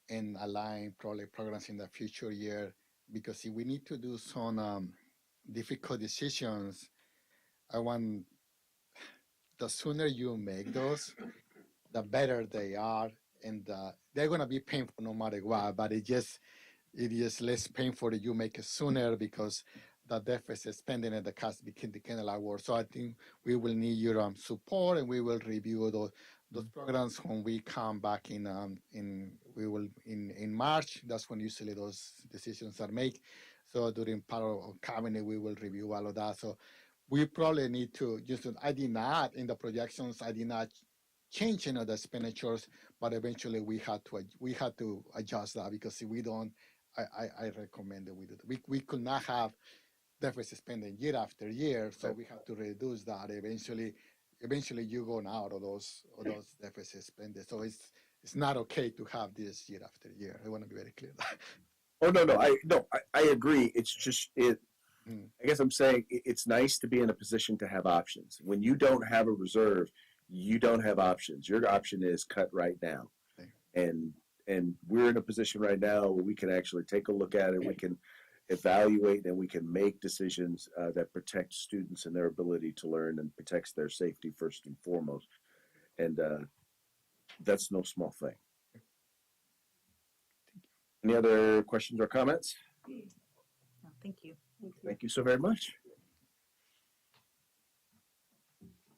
and align probably programs in the future year, because if we need to do some difficult decisions, I want the sooner you make those, the better they are, and they're gonna be painful no matter what. But it is less painful that you make it sooner because the deficit spending and the cost became a lot worse. So I think we will need your support, and we will review those programs when we come back in March. That's when usually those decisions are made. So during part of cabinet, we will review all of that. So we probably need to just, I did not, in the projections, I did not change the expenditures, but eventually we had to adjust that, because if we don't, I recommend that we do that. We could not have deficit spending year after year, so we have to reduce that. Eventually you go out of those deficit spending. So it's not okay to have this year after year. I want to be very clear. Oh, I agree. It's just, I guess I'm saying it's nice to be in a position to have options. When you don't have a reserve, you don't have options. Your option is cut right now. And we're in a position right now where we can actually take a look at it. We can evaluate and we can make decisions that protect students and their ability to learn and protects their safety first and foremost. And that's no small thing. Any other questions or comments? No, thank you. Thank you so very much.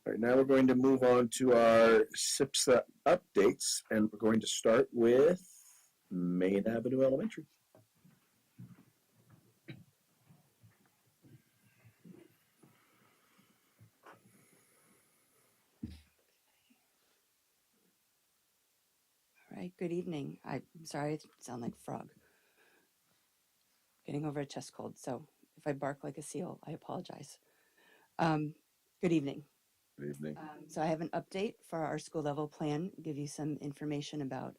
All right, now we're going to move on to our SIPSA updates, and we're going to start with Main Avenue Elementary. All right, good evening. I'm sorry, I sound like a frog. Getting over a chest cold, so if I bark like a seal, I apologize. Good evening. Good evening. So I have an update for our school level plan, give you some information about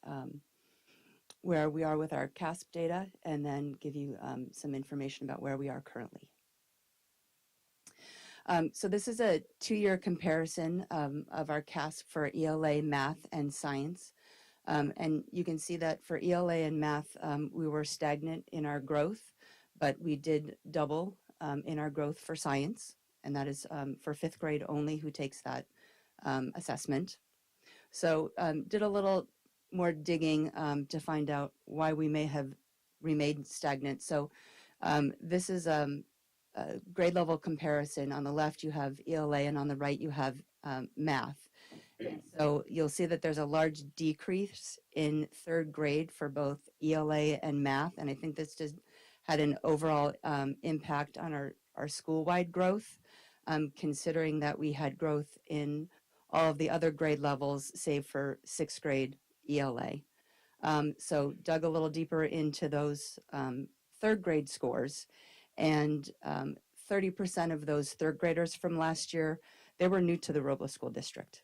where we are with our CASP data, and then give you some information about where we are currently. So this is a 2-year comparison of our CASP for ELA, math, and science. And you can see that for ELA and math, we were stagnant in our growth, but we did double in our growth for science, and that is for 5th grade only, who takes that assessment. So did a little more digging to find out why we may have remained stagnant. So this is a grade level comparison. On the left you have ELA, and on the right you have math. And so you'll see that there's a large decrease in 3rd grade for both ELA and math, and I think this just had an overall impact on our school-wide growth, considering that we had growth in all of the other grade levels, save for 6th grade ELA. So dug a little deeper into those 3rd grade scores, and 30% of those 3rd graders from last year, they were new to the Robla School District.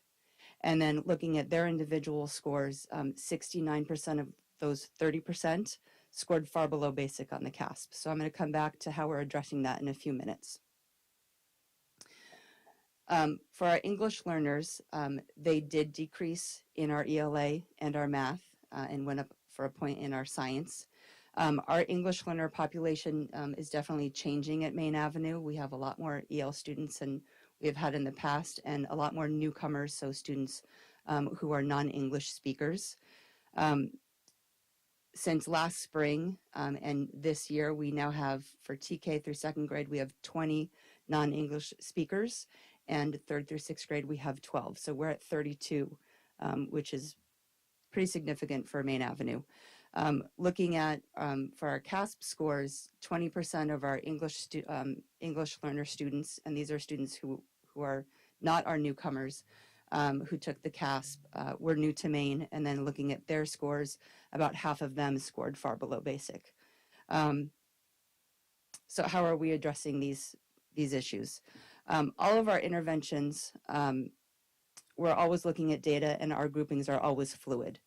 And then looking at their individual scores, 69% of those 30% scored far below basic on the CASP. So I'm going to come back to how we're addressing that in a few minutes. For our English learners, they did decrease in our ELA and our math, and went up for a point in our science. Our English learner population is definitely changing at Main Avenue. We have a lot more EL students than we have had in the past, and a lot more newcomers, so students who are non-English speakers. Since last spring and this year, we now have, for TK through 2nd grade, we have 20 non-English speakers, and 3rd through 6th grade, we have 12. So we're at 32, which is pretty significant for Main Avenue. Looking at, for our CASP scores, 20% of our English learner students, and these are students who are not our newcomers, who took the CASP, were new to Maine, and then looking at their scores, about half of them scored far below basic. So how are we addressing these issues? All of our interventions, we're always looking at data, and our groupings are always fluid.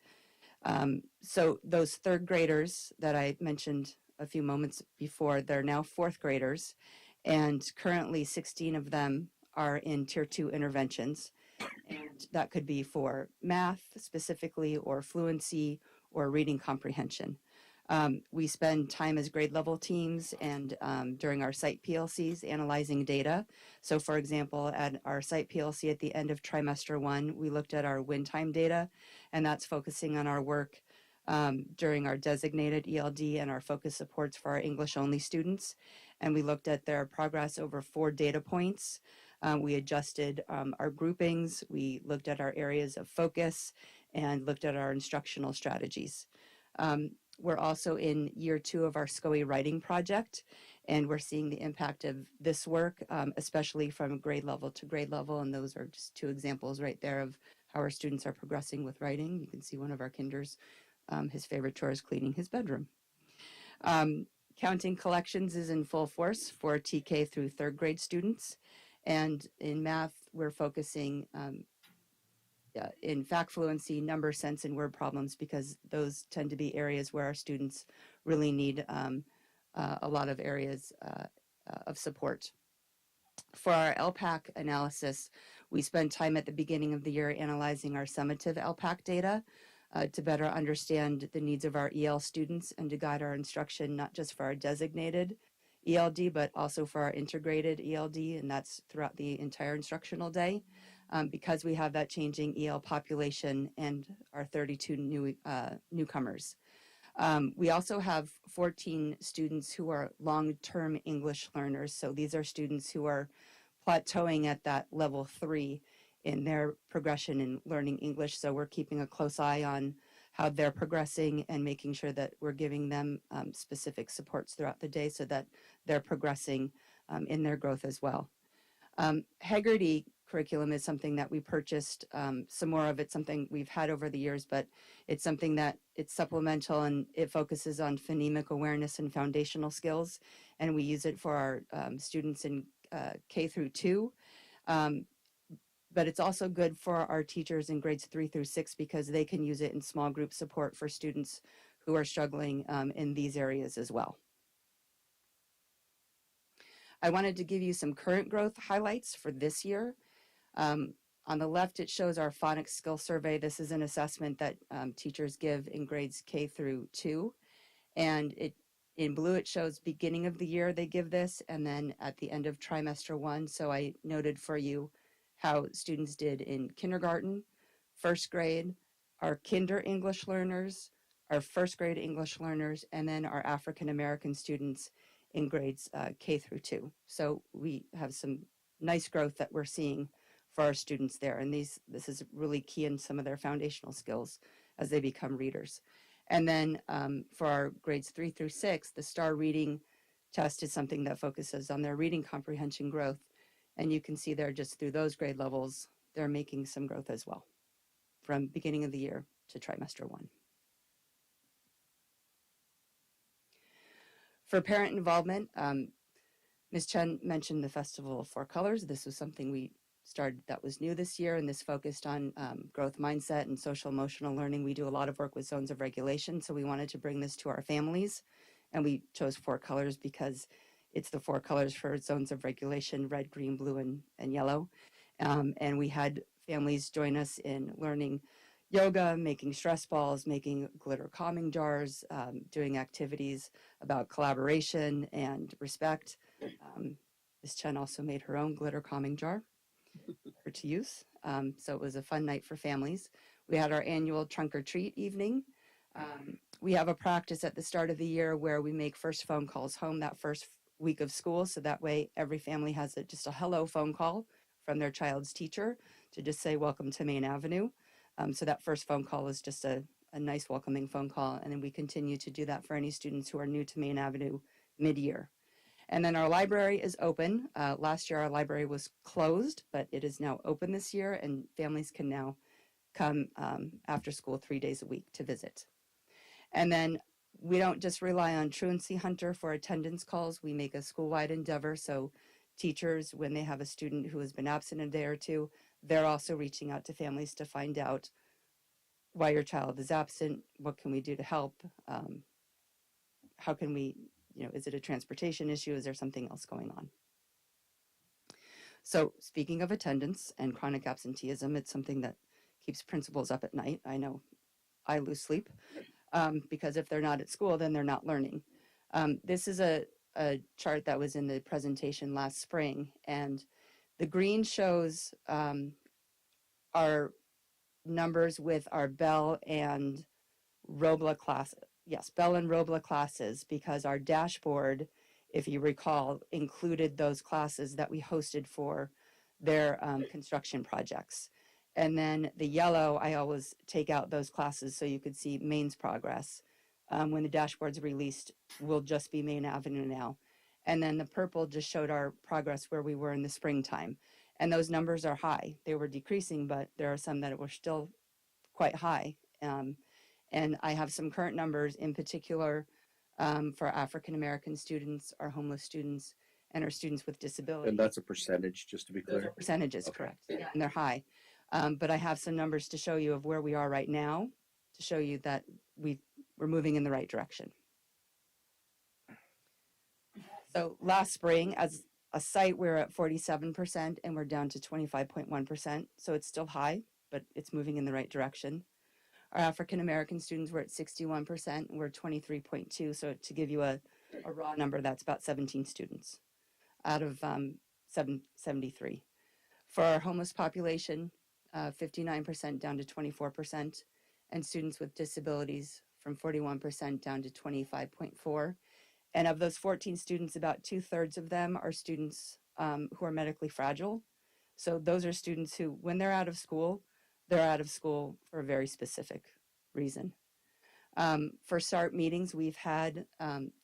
So those 3rd graders that I mentioned a few moments before, they're now 4th graders, and currently 16 of them are in Tier 2 interventions. And that could be for math specifically, or fluency, or reading comprehension. We spend time as grade level teams and during our site PLCs analyzing data. So for example, at our site PLC at the end of trimester 1, we looked at our win time data, and that's focusing on our work during our designated ELD and our focus supports for our English only students. And we looked at their progress over 4 data points. We adjusted our groupings, we looked at our areas of focus, and looked at our instructional strategies. We're also in year 2 of our SCOE writing project, And we're seeing the impact of this work, especially from grade level to grade level. And those are just two examples right there of how our students are progressing with writing. You can see one of our kinders, his favorite chore is cleaning his bedroom. Counting collections is in full force for TK through third grade students. And in math, we're focusing in fact fluency, number sense, and word problems, because those tend to be areas where our students really need a lot of areas of support. For our LPAC analysis, we spent time at the beginning of the year analyzing our summative LPAC data to better understand the needs of our EL students and to guide our instruction, not just for our designated ELD, but also for our integrated ELD, and that's throughout the entire instructional day. Because we have that changing EL population and our 32 newcomers. We also have 14 students who are long-term English learners. So these are students who are plateauing at that level 3 in their progression in learning English. So we're keeping a close eye on how they're progressing and making sure that we're giving them specific supports throughout the day so that they're progressing in their growth as well. Haggerty curriculum is something that we purchased. Some more of it, something we've had over the years, but it's something that it's supplemental and it focuses on phonemic awareness and foundational skills. And we use it for our students in K through 2. But it's also good for our teachers in grades 3 through 6 because they can use it in small group support for students who are struggling in these areas as well. I wanted to give you some current growth highlights for this year. On the left, it shows our phonics skill survey. This is an assessment that teachers give in grades K through 2. And in blue, it shows beginning of the year they give this, and then at the end of trimester 1. So I noted for you how students did in kindergarten, first grade, our kinder English learners, our first grade English learners, and then our African American students in grades K through 2. So we have some nice growth that we're seeing for our students there. And this is really key in some of their foundational skills as they become readers. And then for our grades 3 through 6, the STAR reading test is something that focuses on their reading comprehension growth. And you can see there just through those grade levels, they're making some growth as well from beginning of the year to trimester 1. For parent involvement, Ms. Chen mentioned the Festival of Four Colors. This was something we started that was new this year, and this focused on growth mindset and social emotional learning. We do a lot of work with zones of regulation, so we wanted to bring this to our families, and we chose 4 colors because it's the 4 colors for zones of regulation: red, green, blue, and yellow. And we had families join us in learning yoga, making stress balls, making glitter calming jars, doing activities about collaboration and respect. Ms. Chen also made her own glitter calming jar for her to use. So it was a fun night for families. We had our annual trunk or treat evening. We have a practice at the start of the year where we make first phone calls home that first week of school. So that way every family has just a hello phone call from their child's teacher to just say, welcome to Main Avenue. So that first phone call is just a nice welcoming phone call. And then we continue to do that for any students who are new to Main Avenue mid-year. And then our library is open. Last year our library was closed, but it is now open this year, and families can now come after school 3 days a week to visit. And then we don't just rely on Truancy Hunter for attendance calls. We make a school-wide endeavor. So teachers, when they have a student who has been absent a day or two, they're also reaching out to families to find out why your child is absent, what can we do to help, how can we, is it a transportation issue, is there something else going on? So speaking of attendance and chronic absenteeism, it's something that keeps principals up at night. I know I lose sleep because if they're not at school, then they're not learning. This is a chart that was in the presentation last spring, and the green shows our numbers with our Bell and Robla class. Yes, Bell and Robla classes, because our dashboard, if you recall, included those classes that we hosted for their construction projects. And then the yellow, I always take out those classes so you could see Main's progress. When the dashboard's released, will just be Main Avenue now. And then the purple just showed our progress where we were in the springtime. And those numbers are high. They were decreasing, but there are some that were still quite high. And I have some current numbers in particular for African American students, our homeless students, and our students with disabilities. And that's a percentage, just to be Those are clear. percentages, Okay. correct? Yeah, and they're high. But I have some numbers to show you of where we are right now, to show you that we're moving in the right direction. So last spring, as a site, we're at 47%, and we're down to 25.1%. So it's still high, but it's moving in the right direction. Our African American students were at 61%, and we're 23.2. So to give you a raw number, that's about 17 students out of 73. For our homeless population, 59% down to 24%, and students with disabilities from 41% down to 25.4. And of those 14 students, about 2/3 of them are students who are medically fragile. So those are students who, when they're out of school, they're out of school for a very specific reason. For SART meetings, we've had,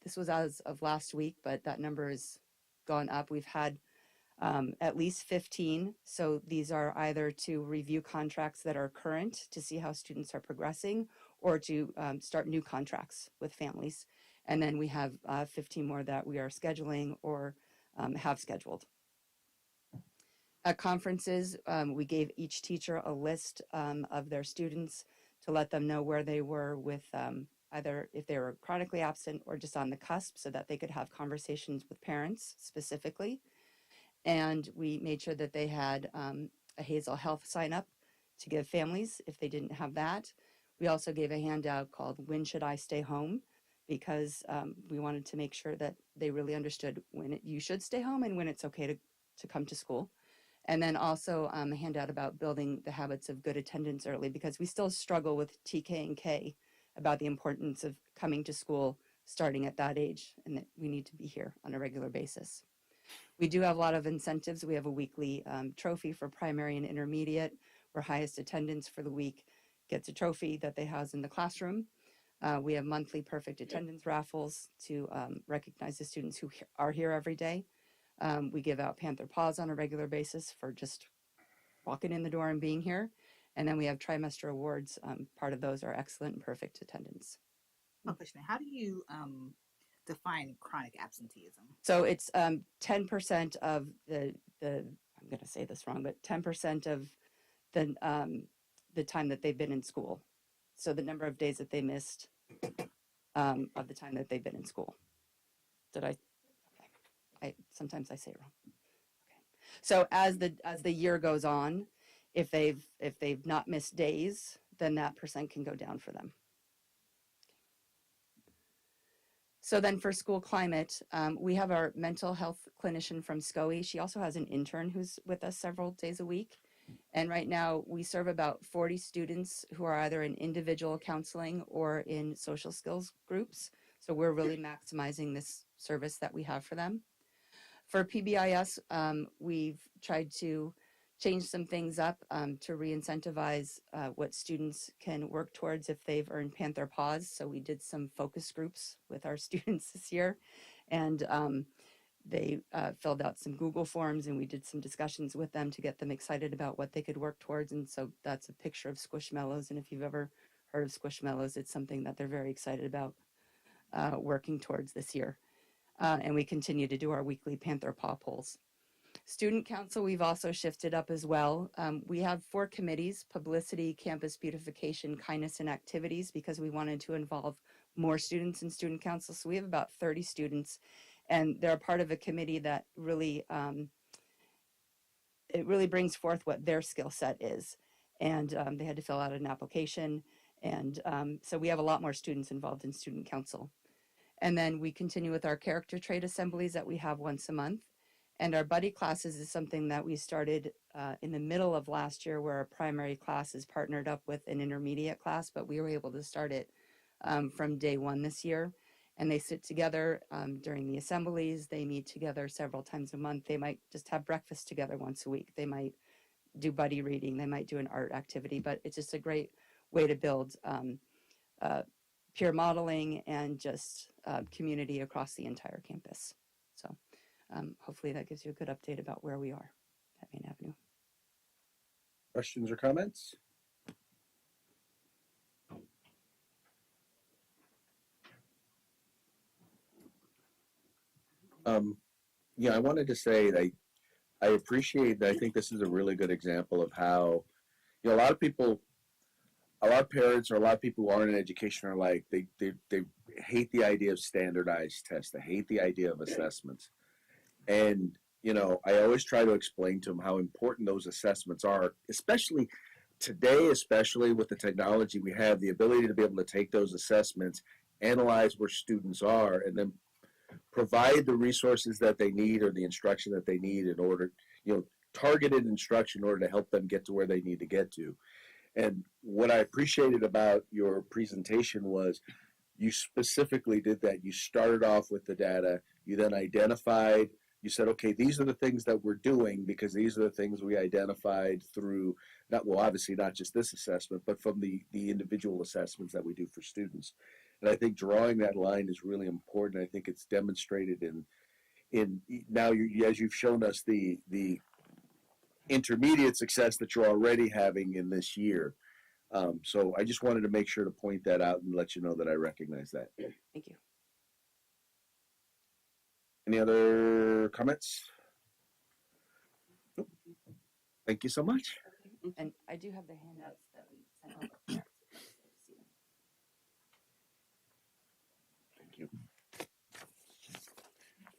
this was as of last week, but that number has gone up. We've had at least 15. So these are either to review contracts that are current to see how students are progressing, or to start new contracts with families. And then we have 15 more that we are scheduling or have scheduled. At conferences, we gave each teacher a list of their students to let them know where they were with either if they were chronically absent or just on the cusp, so that they could have conversations with parents specifically. And we made sure that they had a Hazel Health sign up to give families if they didn't have that. We also gave a handout called When Should I Stay Home? Because we wanted to make sure that they really understood when you should stay home and when it's okay to come to school. And then also a handout about building the habits of good attendance early, because we still struggle with TK and K about the importance of coming to school starting at that age, and that we need to be here on a regular basis. We do have a lot of incentives. We have a weekly trophy for primary and intermediate, where highest attendance for the week gets a trophy that they house in the classroom. We have monthly perfect attendance raffles to recognize the students who are here every day. We give out Panther Paws on a regular basis for just walking in the door and being here. And then we have trimester awards. Part of those are excellent and perfect attendance. One question: how do you define chronic absenteeism? So it's 10% of the I'm going to say this wrong, but 10% of the time that they've been in school. So the number of days that they missed of the time that they've been in school. Did I? Okay. Sometimes I say it wrong. Okay. So as the year goes on, if they've not missed days, then that percent can go down for them. So then for school climate, we have our mental health clinician from SCOE. She also has an intern who's with us several days a week. And right now we serve about 40 students who are either in individual counseling or in social skills groups. So we're really maximizing this service that we have for them. For PBIS, we've tried to change some things up to re-incentivize what students can work towards if they've earned Panther Paws. So we did some focus groups with our students this year, and they filled out some Google forms, and we did some discussions with them to get them excited about what they could work towards. And so that's a picture of Squishmallows. And if you've ever heard of Squishmallows, it's something that they're very excited about working towards this year. And we continue to do our weekly Panther Paw polls. Student council, we've also shifted up as well. We have 4 committees: publicity, campus beautification, kindness, and activities, because we wanted to involve more students in student council. So we have about 30 students, and they're a part of a committee that really, it really brings forth what their skill set is. And they had to fill out an application. And so we have a lot more students involved in student council. And then we continue with our character trait assemblies that we have once a month. And our buddy classes is something that we started in the middle of last year, where our primary class is partnered up with an intermediate class, but we were able to start it from day one this year. And they sit together during the assemblies. They meet together several times a month. They might just have breakfast together once a week. They might do buddy reading. They might do an art activity, but it's just a great way to build peer modeling and just community across the entire campus. So hopefully that gives you a good update about where we are at Main Avenue. Questions or comments? Yeah, I wanted to say that I appreciate that. I think this is a really good example of how, a lot of people, a lot of parents or a lot of people who aren't in education are like, they hate the idea of standardized tests. They hate the idea of assessments. And, I always try to explain to them how important those assessments are, especially today, especially with the technology we have, the ability to be able to take those assessments, analyze where students are, and then provide the resources that they need or the instruction that they need in order, targeted instruction in order to help them get to where they need to get to. And what I appreciated about your presentation was you specifically did that. You started off with the data, you then identified, you said, okay, these are the things that we're doing because these are the things we identified through, obviously not just this assessment, but from the individual assessments that we do for students. And I think drawing that line is really important. I think it's demonstrated in now as you've shown us the intermediate success that you're already having in this year. So I just wanted to make sure to point that out and let you know that I recognize that. Thank you. Any other comments? Nope. Thank you so much. And I do have the handouts that we sent over. Thank you.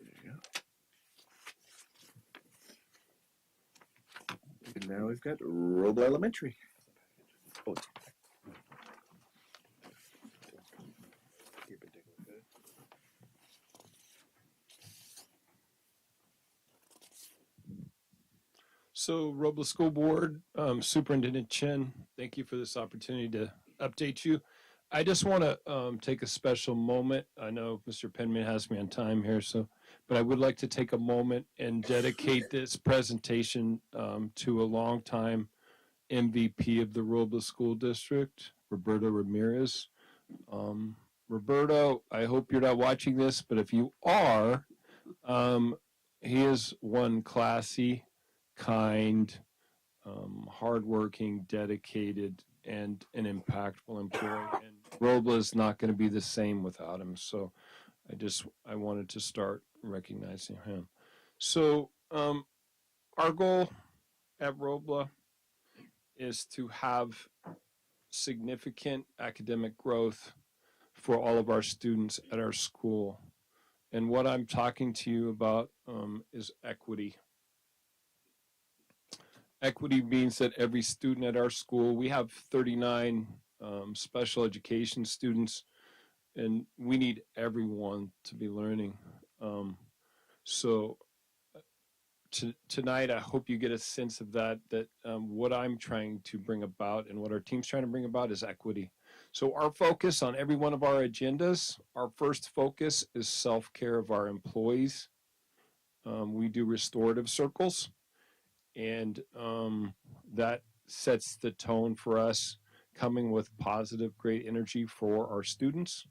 There you go. And now we've got Robla Elementary. Oh, So, Robla School Board, Superintendent Chen, thank you for this opportunity to update you. I just want to take a special moment. I know Mr. Penman has me on time here, but I would like to take a moment and dedicate this presentation to a longtime MVP of the Robla School District, Roberto Ramirez. Roberto, I hope you're not watching this, but if you are, he is one classy, kind, hardworking, dedicated, and an impactful employee. And Robla is not going to be the same without him. So I wanted to start recognizing him. So our goal at Robla is to have significant academic growth for all of our students at our school. And what I'm talking to you about is equity. Equity means that every student at our school, we have 39 special education students, and we need everyone to be learning. Tonight, I hope you get a sense of that what I'm trying to bring about and what our team's trying to bring about is equity. So our focus on every one of our agendas, our first focus is self-care of our employees. We do restorative circles. And that sets the tone for us, coming with positive, great energy for our students.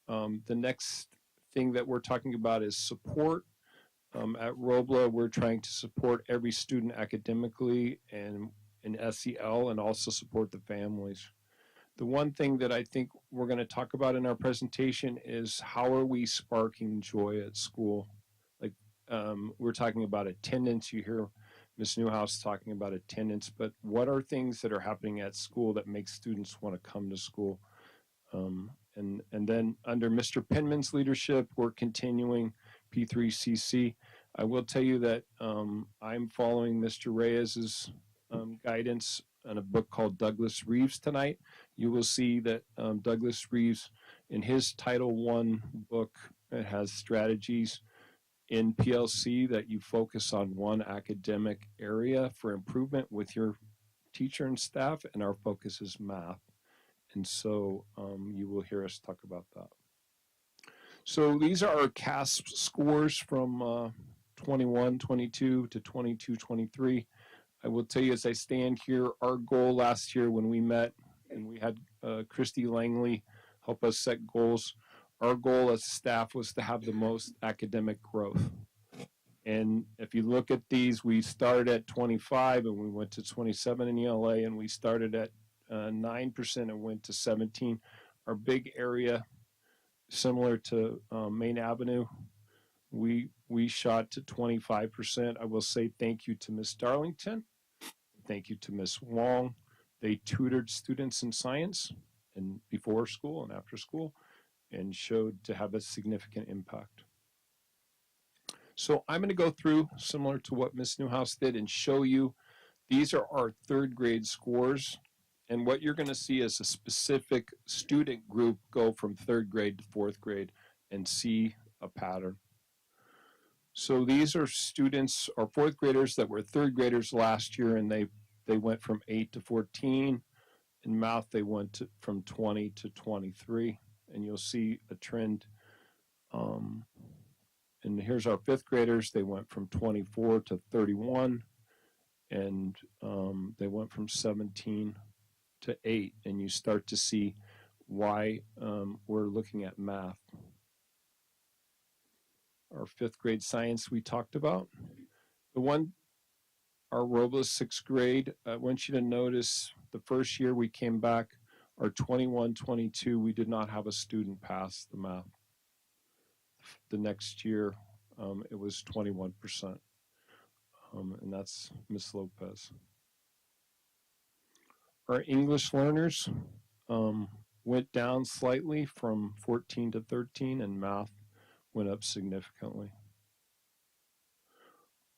The next thing that we're talking about is support. At Robla, we're trying to support every student academically and in SEL and also support the families. The one thing that I think we're going to talk about in our presentation is how are we sparking joy at school? Like we're talking about attendance. You hear Ms. Newhouse talking about attendance, but what are things that are happening at school that make students want to come to school? And then under Mr. Penman's leadership, we're continuing P3CC. I will tell you that I'm following Mr. Reyes's guidance on a book called Douglas Reeves tonight. You will see that Douglas Reeves, in his Title I book, it has strategies in PLC that you focus on one academic area for improvement with your teacher and staff, and our focus is math. And so you will hear us talk about that. So these are our CASP scores from 21, 22 to 22, 23. I will tell you as I stand here, our goal last year when we met and we had Christy Langley help us set goals, our goal as staff was to have the most academic growth. And if you look at these, we started at 25 and we went to 27 in ELA, and we started at 9% and went to 17. Our big area, similar to Main Avenue, we shot to 25%. I will say thank you to Miss Darlington. Thank you to Miss Wong. They tutored students in science and before school and after school, and showed to have a significant impact. So I'm going to go through, similar to what Ms. Newhouse did, and show you these are our third grade scores. And what you're going to see is a specific student group go from third grade to fourth grade and see a pattern. So these are students or fourth graders that were third graders last year, and they went from 8 to 14. In math, they went from 20 to 23, and you'll see a trend. And here's our fifth graders. They went from 24 to 31, and they went from 17 to 8. And you start to see why we're looking at math. Our fifth grade science we talked about. Our Robla sixth grade, I want you to notice the first year we came back, our 21-22, we did not have a student pass the math. The next year, it was 21%, and that's Miss Lopez. Our English learners went down slightly from 14 to 13, and math went up significantly.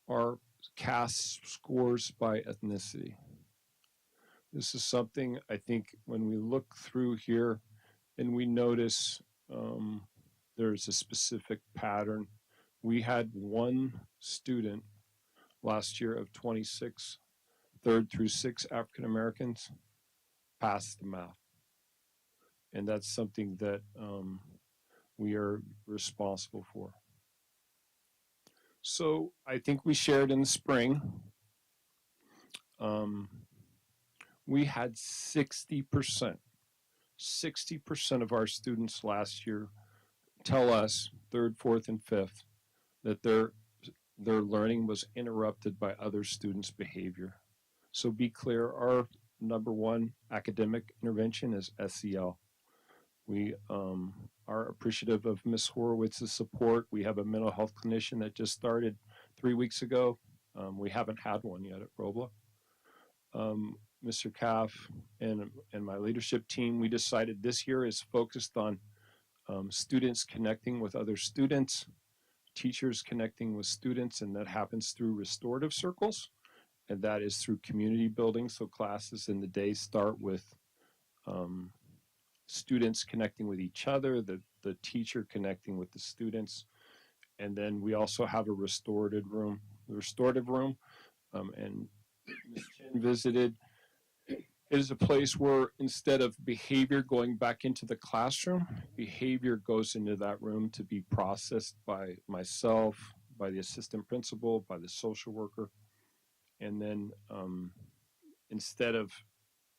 Our CAS scores by ethnicity. This is something I think when we look through here and we notice there's a specific pattern. We had one student last year of 26, 3rd through 6th African Americans pass the math. And that's something that we are responsible for. So I think we shared in the spring, we had 60% of our students last year tell us, 3rd, 4th, and 5th, that their learning was interrupted by other students' behavior. So be clear, our number one academic intervention is SEL. We are appreciative of Ms. Horowitz's support. We have a mental health clinician that just started 3 weeks ago. We haven't had one yet at Robla. Mr. Kaff and my leadership team, we decided this year is focused on students connecting with other students, teachers connecting with students, and that happens through restorative circles, and that is through community building. So classes in the day start with students connecting with each other, the teacher connecting with the students, and then we also have a restorative room. And Ms. Chen visited. It is a place where instead of behavior going back into the classroom, behavior goes into that room to be processed by myself, by the assistant principal, by the social worker. And then instead of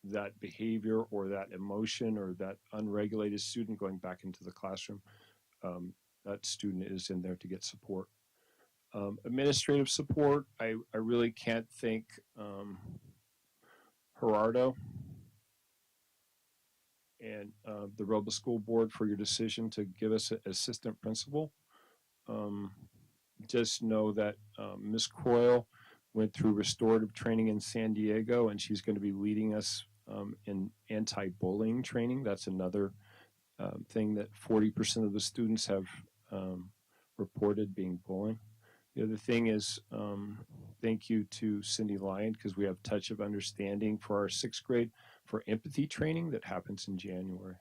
that behavior or that emotion or that unregulated student going back into the classroom, that student is in there to get support. Administrative support, I really can't thank Gerardo and the Robla School Board for your decision to give us an assistant principal. Just know that Ms. Coyle went through restorative training in San Diego, and she's going to be leading us in anti-bullying training. That's another thing that 40% of the students have reported being bullied. The other thing is thank you to Cindy Lyon, because we have Touch of Understanding for our 6th grade for empathy training that happens in January.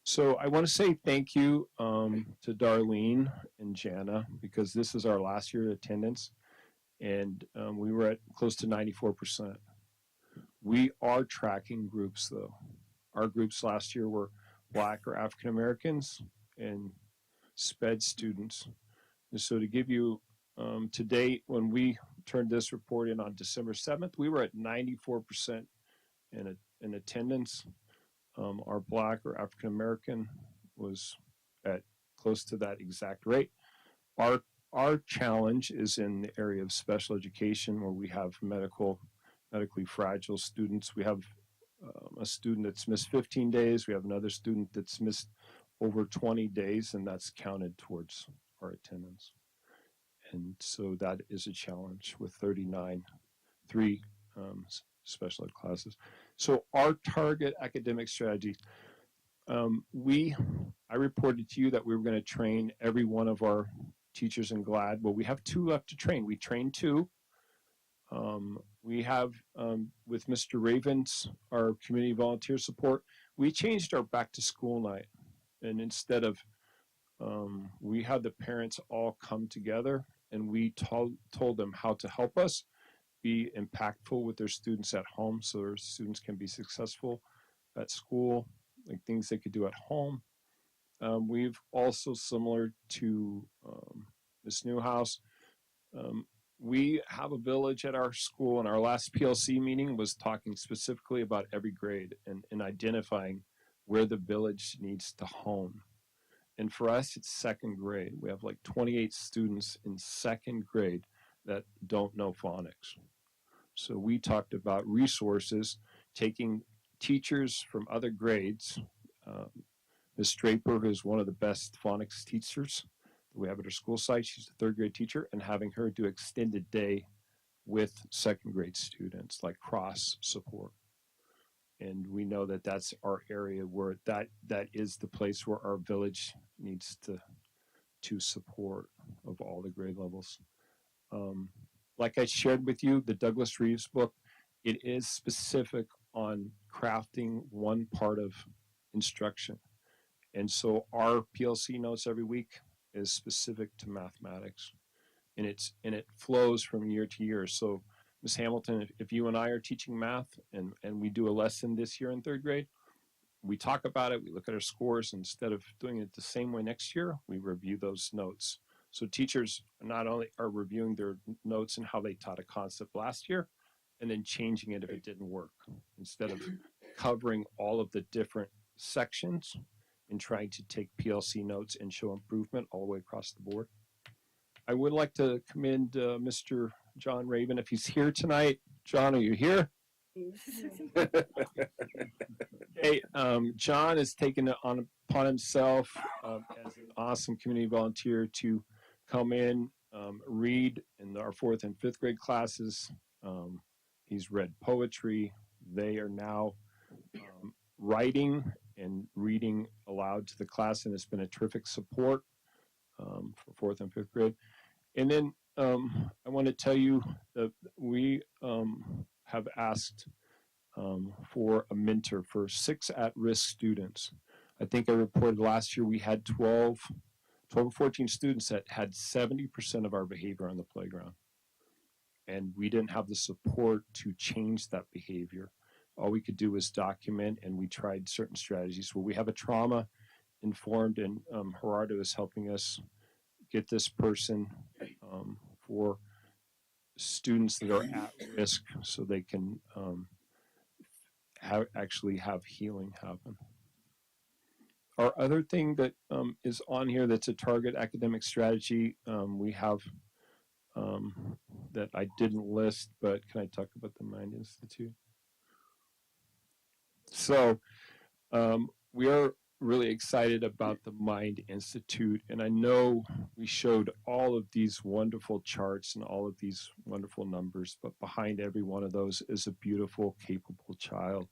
So I want to say thank you to Darlene and Jana, because this is our last year attendance, and we were at close to 94%. We are tracking groups, though. Our groups last year were Black or African Americans and SPED students. And so to give you, to date, when we turned this report in on December 7th, we were at 94% in attendance. Our Black or African American was at close to that exact rate. Our our challenge is in the area of special education where we have medically fragile students. We have a student that's missed 15 days. We have another student that's missed over 20 days, and that's counted towards our attendance. And so that is a challenge with 3 special ed classes. So our target academic strategy, I reported to you that we were going to train every one of our teachers in GLAD. Well, we have 2 left to train. We trained 2. We have, with Mr. Ravens, our community volunteer support, we changed our back to school night. And instead of, we had the parents all come together and we told them how to help us be impactful with their students at home so their students can be successful at school, like things they could do at home. We've also, similar to Ms. Newhouse, we have a village at our school, and our last PLC meeting was talking specifically about every grade and identifying where the village needs to hone. And for us, it's 2nd grade. We have like 28 students in 2nd grade that don't know phonics. So we talked about resources, taking teachers from other grades. Ms. Draper, who's one of the best phonics teachers that we have at our school site, she's a 3rd grade teacher, and having her do extended day with 2nd grade students, like cross support. And we know that that's our area where that is the place where our village needs to support of all the grade levels. Like I shared with you, the Douglas Reeves book, it is specific on crafting one part of instruction. And so our PLC notes every week is specific to mathematics. And it flows from year to year. So Ms. Hamilton, if you and I are teaching math and we do a lesson this year in 3rd grade, we talk about it, we look at our scores. Instead of doing it the same way next year, we review those notes. So teachers not only are reviewing their notes and how they taught a concept last year, and then changing it if it didn't work, instead of covering all of the different sections and trying to take PLC notes and show improvement all the way across the board. I would like to commend Mr. John Raven, if he's here tonight. John, are you here? Hey, John has taken it upon himself as an awesome community volunteer to come in, read in our 4th and 5th grade classes. He's read poetry. They are now writing and reading aloud to the class, and it's been a terrific support for 4th and 5th grade. And then I want to tell you that we have asked for a mentor for 6 at-risk students. I think I reported last year we had 12 or 14 students that had 70% of our behavior on the playground. And we didn't have the support to change that behavior. All we could do was document, and we tried certain strategies. Well, we have a trauma-informed, and Gerardo is helping us get this person for students that are at risk so they can actually have healing happen. Our other thing that is on here that's a target academic strategy we have that I didn't list, but can I talk about the Mind Institute? So we are really excited about the Mind Institute, and I know we showed all of these wonderful charts and all of these wonderful numbers, but behind every one of those is a beautiful, capable child.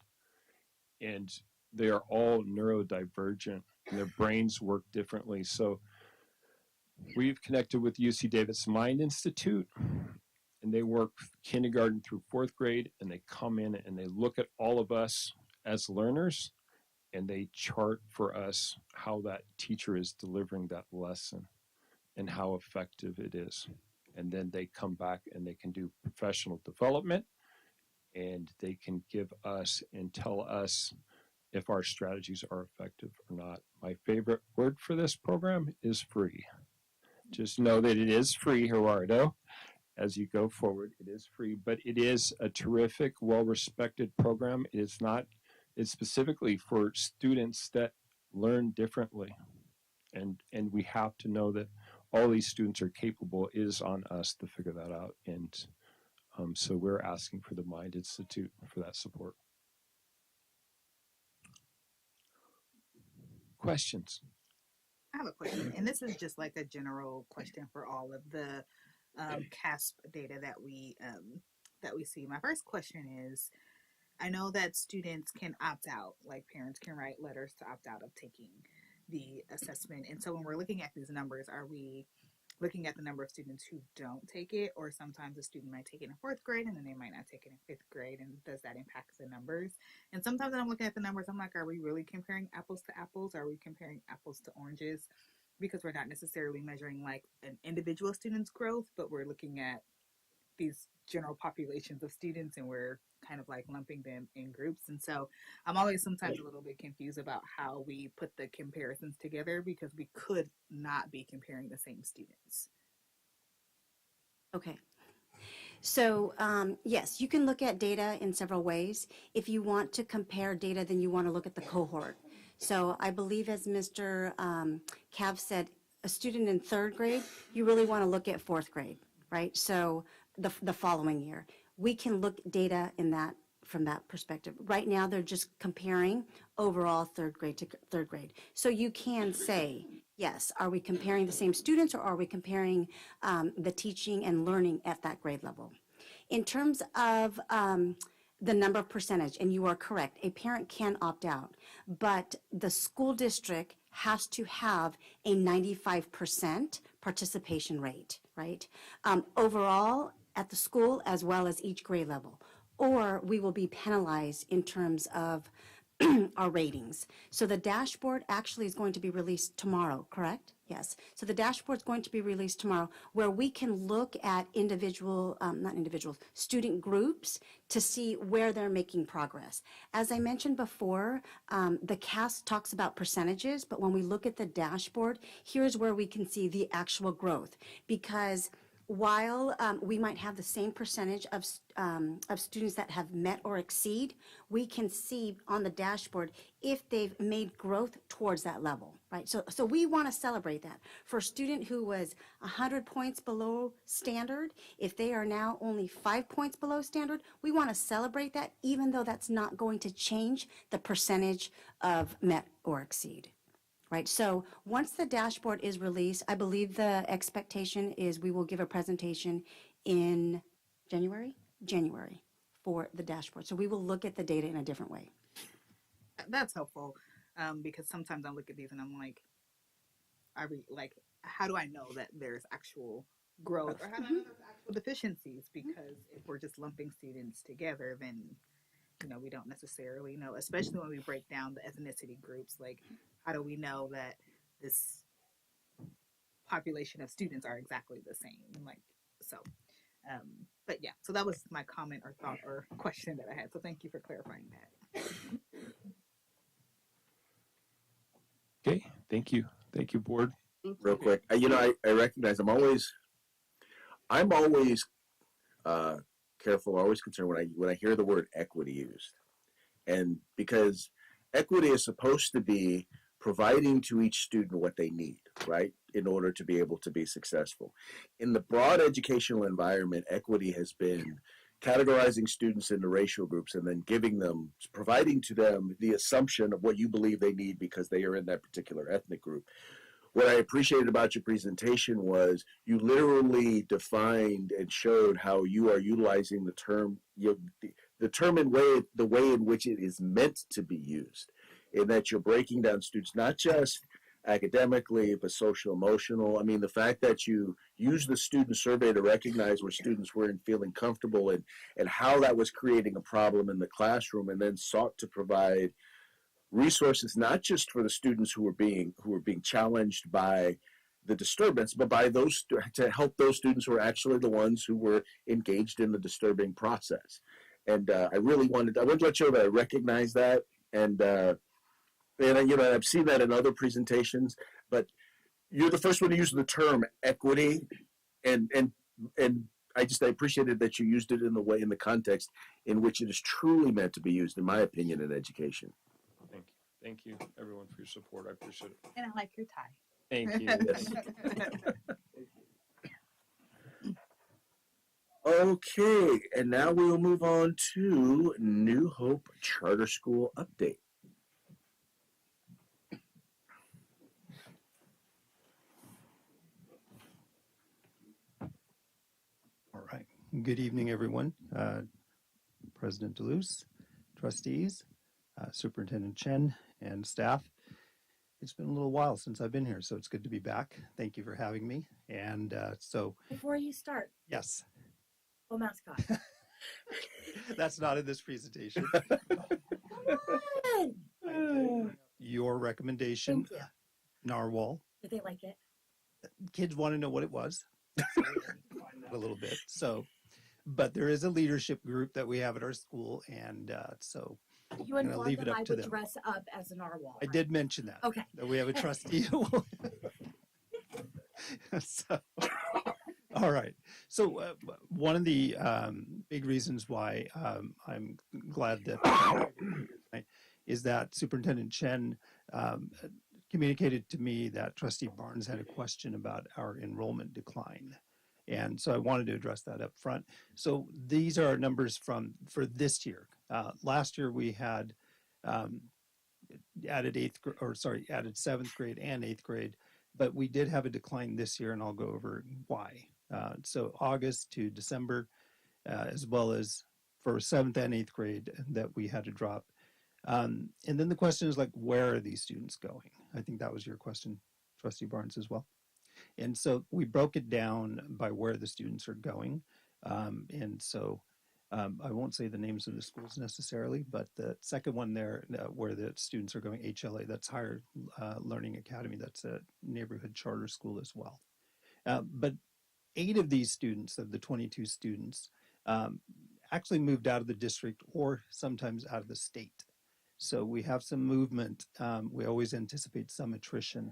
And they are all neurodivergent, and their brains work differently. So we've connected with UC Davis Mind Institute, and they work kindergarten through 4th grade, and they come in and they look at all of us as learners, and they chart for us how that teacher is delivering that lesson and how effective it is. And then they come back and they can do professional development, and they can give us and tell us if our strategies are effective or not. My favorite word for this program is free. Just know that it is free, Gerardo. As you go forward, it is free, but it is a terrific, well-respected program. It is not, it's specifically for students that learn differently. And we have to know that all these students are capable is on us to figure that out. And so we're asking for the Mind Institute for that support. Questions? I have a question, and this is just like a general question for all of the CASP data that we see. My first question is, I know that students can opt out, like parents can write letters to opt out of taking the assessment. And so when we're looking at these numbers, are we looking at the number of students who don't take it, or sometimes a student might take it in fourth grade and then they might not take it in fifth grade, and does that impact the numbers? And sometimes when I'm looking at the numbers, I'm like, are we really comparing apples to apples? Are we comparing apples to oranges? Because we're not necessarily measuring like an individual student's growth, but we're looking at these general populations of students and we're kind of like lumping them in groups. And so I'm always sometimes a little bit confused about how we put the comparisons together, because we could not be comparing the same students. Okay. So yes, you can look at data in several ways. If you want to compare data, then you want to look at the cohort. So I believe, as Mr. Cav said, a student in third grade, you really want to look at fourth grade, right? So the following year, we can look data in that from that perspective. Right now, they're just comparing overall third grade to third grade. So you can say, yes, are we comparing the same students, or are we comparing the teaching and learning at that grade level? In terms of the number of percentage, and you are correct, a parent can opt out, but the school district has to have a 95% participation rate, right? Overall at the school, as well as each grade level, or we will be penalized in terms of our ratings. So the dashboard actually is going to be released tomorrow, correct? Yes. So the dashboard is going to be released tomorrow, where we can look at student groups to see where they're making progress. As I mentioned before, the CAS talks about percentages, but when we look at the dashboard, here's where we can see the actual growth. Because while we might have the same percentage of students that have met or exceed, we can see on the dashboard if they've made growth towards that level, right? So we want to celebrate that. For a student who was 100 points below standard, if they are now only 5 points below standard, we want to celebrate that, even though that's not going to change the percentage of met or exceed. Right, so once the dashboard is released, I believe the expectation is we will give a presentation in January for the dashboard. So we will look at the data in a different way. That's helpful, because sometimes I look at these and I'm like, how do I know that there's actual growth, or how do I know there's actual deficiencies? Because if we're just lumping students together, then we don't necessarily know, especially when we break down the ethnicity groups. Like, how do we know that this population of students are exactly the same? But yeah, so that was my comment or thought or question that I had. So thank you for clarifying that. Okay, thank you. Thank you, board. Real quick, I recognize I'm always careful, always concerned when I hear the word equity used, and because equity is supposed to be providing to each student what they need, right, in order to be able to be successful. In the broad educational environment, equity has been categorizing students into racial groups and then providing to them the assumption of what you believe they need because they are in that particular ethnic group. What I appreciated about your presentation was you literally defined and showed how you are utilizing the term, the term in the way in which it is meant to be used, in that you're breaking down students, not just academically, but social emotional. I mean, the fact that you used the student survey to recognize where students weren't feeling comfortable and how that was creating a problem in the classroom, and then sought to provide resources not just for the students who were being challenged by the disturbance, but by those to help those students who are actually the ones who were engaged in the disturbing process. And I wanted to let you know that I recognize that, and I've seen that in other presentations, but you're the first one to use the term equity, and I appreciated that you used it in the context in which it is truly meant to be used, in my opinion, in education. Thank you, everyone, for your support. I appreciate it. And I like your tie. Thank you. Okay, and now we will move on to New Hope Charter School update. All right. Good evening, everyone. President Deleuze, trustees, Superintendent Chen, and staff. It's been a little while since I've been here, so it's good to be back. Thank you for having me. And Before you start, yes, go mascot. that's not in this presentation. Come on. Your recommendation, Thank you. Narwhal. Did they like it? Kids want to know what it was. A little bit. So, but there is a leadership group that we have at our school, and so You I'm gonna informed leave it them up I to would them. dress up as a narwhal. I right? did mention that. Okay. That we have a trustee. So, all right. So one of the big reasons why I'm glad that is that Superintendent Chen communicated to me that Trustee Barnes had a question about our enrollment decline. And so I wanted to address that up front. So these are our numbers for this year. Last year we had added seventh grade and eighth grade, but we did have a decline this year, and I'll go over why. So August to December, as well as for seventh and eighth grade, that we had to drop. And then the question is like, where are these students going? I think that was your question, Trustee Barnes, as well. And so we broke it down by where the students are going. And so I won't say the names of the schools necessarily, but the second one there where the students are going, HLA, that's Higher Learning Academy. That's a neighborhood charter school as well. But 8 of these students, of the 22 students, actually moved out of the district or sometimes out of the state. So we have some movement. We always anticipate some attrition.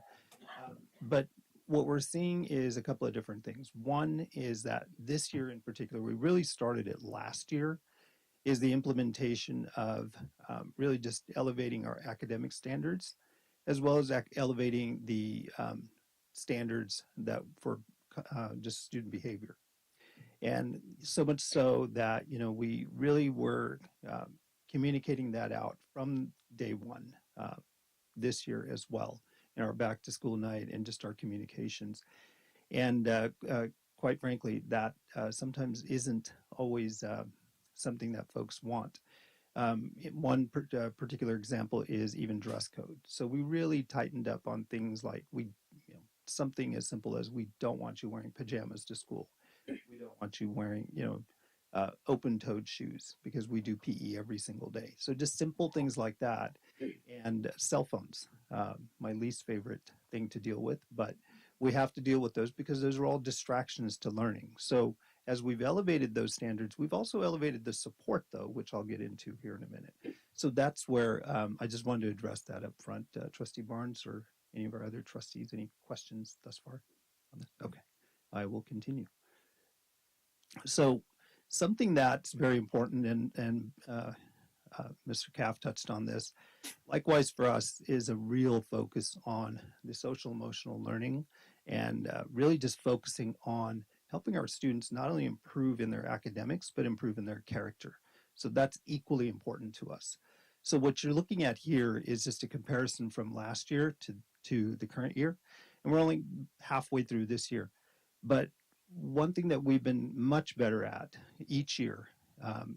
But what we're seeing is a couple of different things. One is that this year in particular, we really started it last year, is the implementation of really just elevating our academic standards, as well as elevating the standards that for just student behavior. And so much so that, we really were communicating that out from day one this year as well, in our back to school night and just our communications. And quite frankly, that sometimes isn't always something that folks want. One particular example is even dress code. So we really tightened up on things like something as simple as we don't want you wearing pajamas to school. We don't want you wearing, open-toed shoes because we do PE every single day. So just simple things like that. And cell phones, my least favorite thing to deal with, but we have to deal with those because those are all distractions to learning. So as we've elevated those standards, we've also elevated the support, though, which I'll get into here in a minute. So that's where I just wanted to address that up front. Trustee Barnes or any of our other trustees, any questions thus far on that? Okay, I will continue. So something that's very important, and Mr. Caff touched on this, likewise for us, is a real focus on the social emotional learning and really just focusing on helping our students not only improve in their academics, but improve in their character. So that's equally important to us. So what you're looking at here is just a comparison from last year to the current year. And we're only halfway through this year. But one thing that we've been much better at each year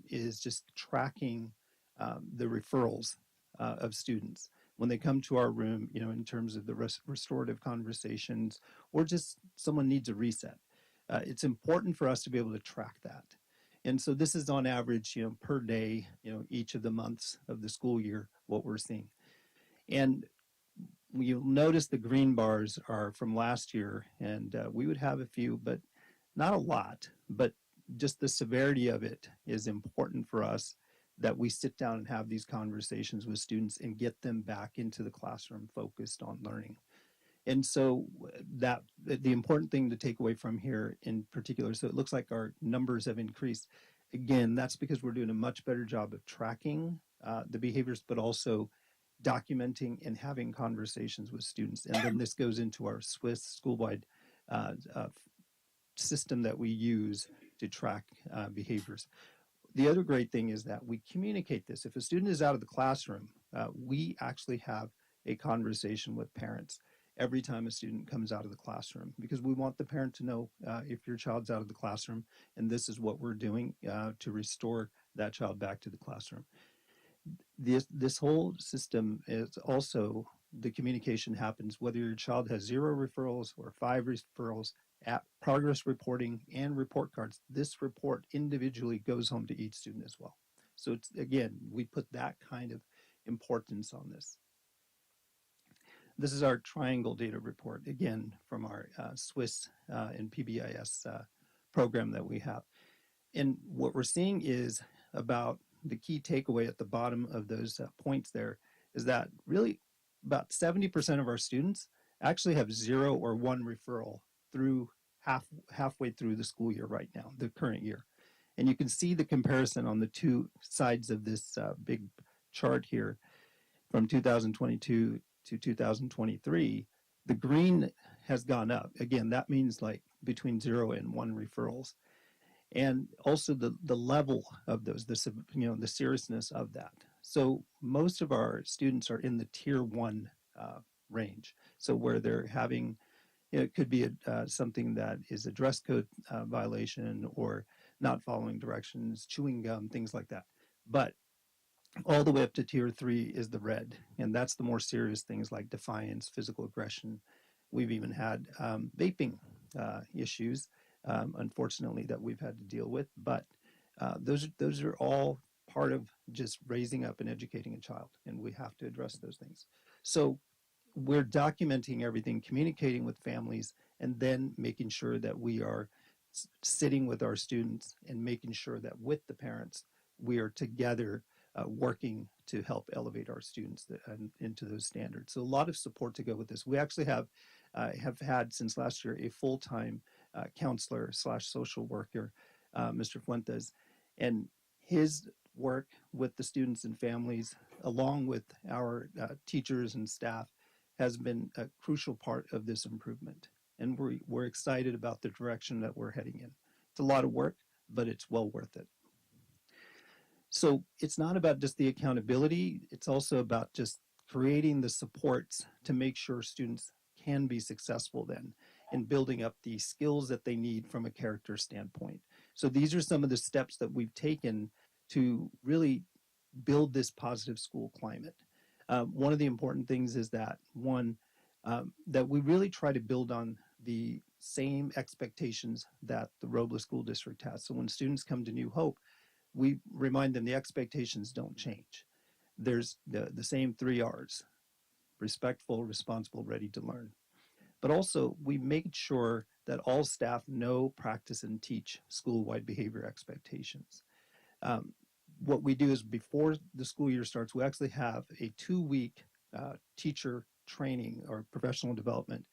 is just tracking the referrals of students when they come to our room, in terms of the restorative conversations, or just someone needs a reset. It's important for us to be able to track that. And so this is on average, per day, each of the months of the school year, what we're seeing. And you'll notice the green bars are from last year, and we would have a few, but not a lot. But just the severity of it is important for us, that we sit down and have these conversations with students and get them back into the classroom focused on learning. And so that the important thing to take away from here in particular, so it looks like our numbers have increased. Again, that's because we're doing a much better job of tracking the behaviors, but also documenting and having conversations with students. And then this goes into our Swiss school-wide system that we use to track behaviors. The other great thing is that we communicate this. If a student is out of the classroom, we actually have a conversation with parents every time a student comes out of the classroom, because we want the parent to know if your child's out of the classroom, and this is what we're doing to restore that child back to the classroom. This whole system is also, the communication happens whether your child has 0 referrals or 5 referrals, at progress reporting and report cards. This report individually goes home to each student as well. So it's, again, we put that kind of importance on this. This is our triangle data report, again, from our Swiss and PBIS program that we have. And what we're seeing is about the key takeaway at the bottom of those points there is that really about 70% of our students actually have 0 or 1 referral through halfway through the school year right now, the current year. And you can see the comparison on the 2 sides of this big chart here from 2022 to 2023. The green has gone up. Again, that means like between 0 and 1 referrals. And also the level of those, the seriousness of that. So most of our students are in the tier 1 range. So where they're having, it could be something that is a dress code violation or not following directions, chewing gum, things like that. But all the way up to tier 3 is the red, and that's the more serious things like defiance, physical aggression. We've even had vaping issues, unfortunately, that we've had to deal with. But those are all part of just raising up and educating a child, and we have to address those things. So we're documenting everything, communicating with families, and then making sure that we are sitting with our students and making sure that with the parents, we are together working to help elevate our students into those standards. So a lot of support to go with this. We actually have had since last year a full-time counselor / social worker, Mr. Fuentes, and his work with the students and families, along with our teachers and staff, has been a crucial part of this improvement. And we're excited about the direction that we're heading in. It's a lot of work, but it's well worth it. So it's not about just the accountability, it's also about just creating the supports to make sure students can be successful then in building up the skills that they need from a character standpoint. So these are some of the steps that we've taken to really build this positive school climate. One of the important things is that, that we really try to build on the same expectations that the Robla School District has. So when students come to New Hope, we remind them the expectations don't change. There's the same 3 R's: respectful, responsible, ready to learn. But also, we make sure that all staff know, practice, and teach school-wide behavior expectations. What we do is before the school year starts, we actually have a 2-week teacher training or professional development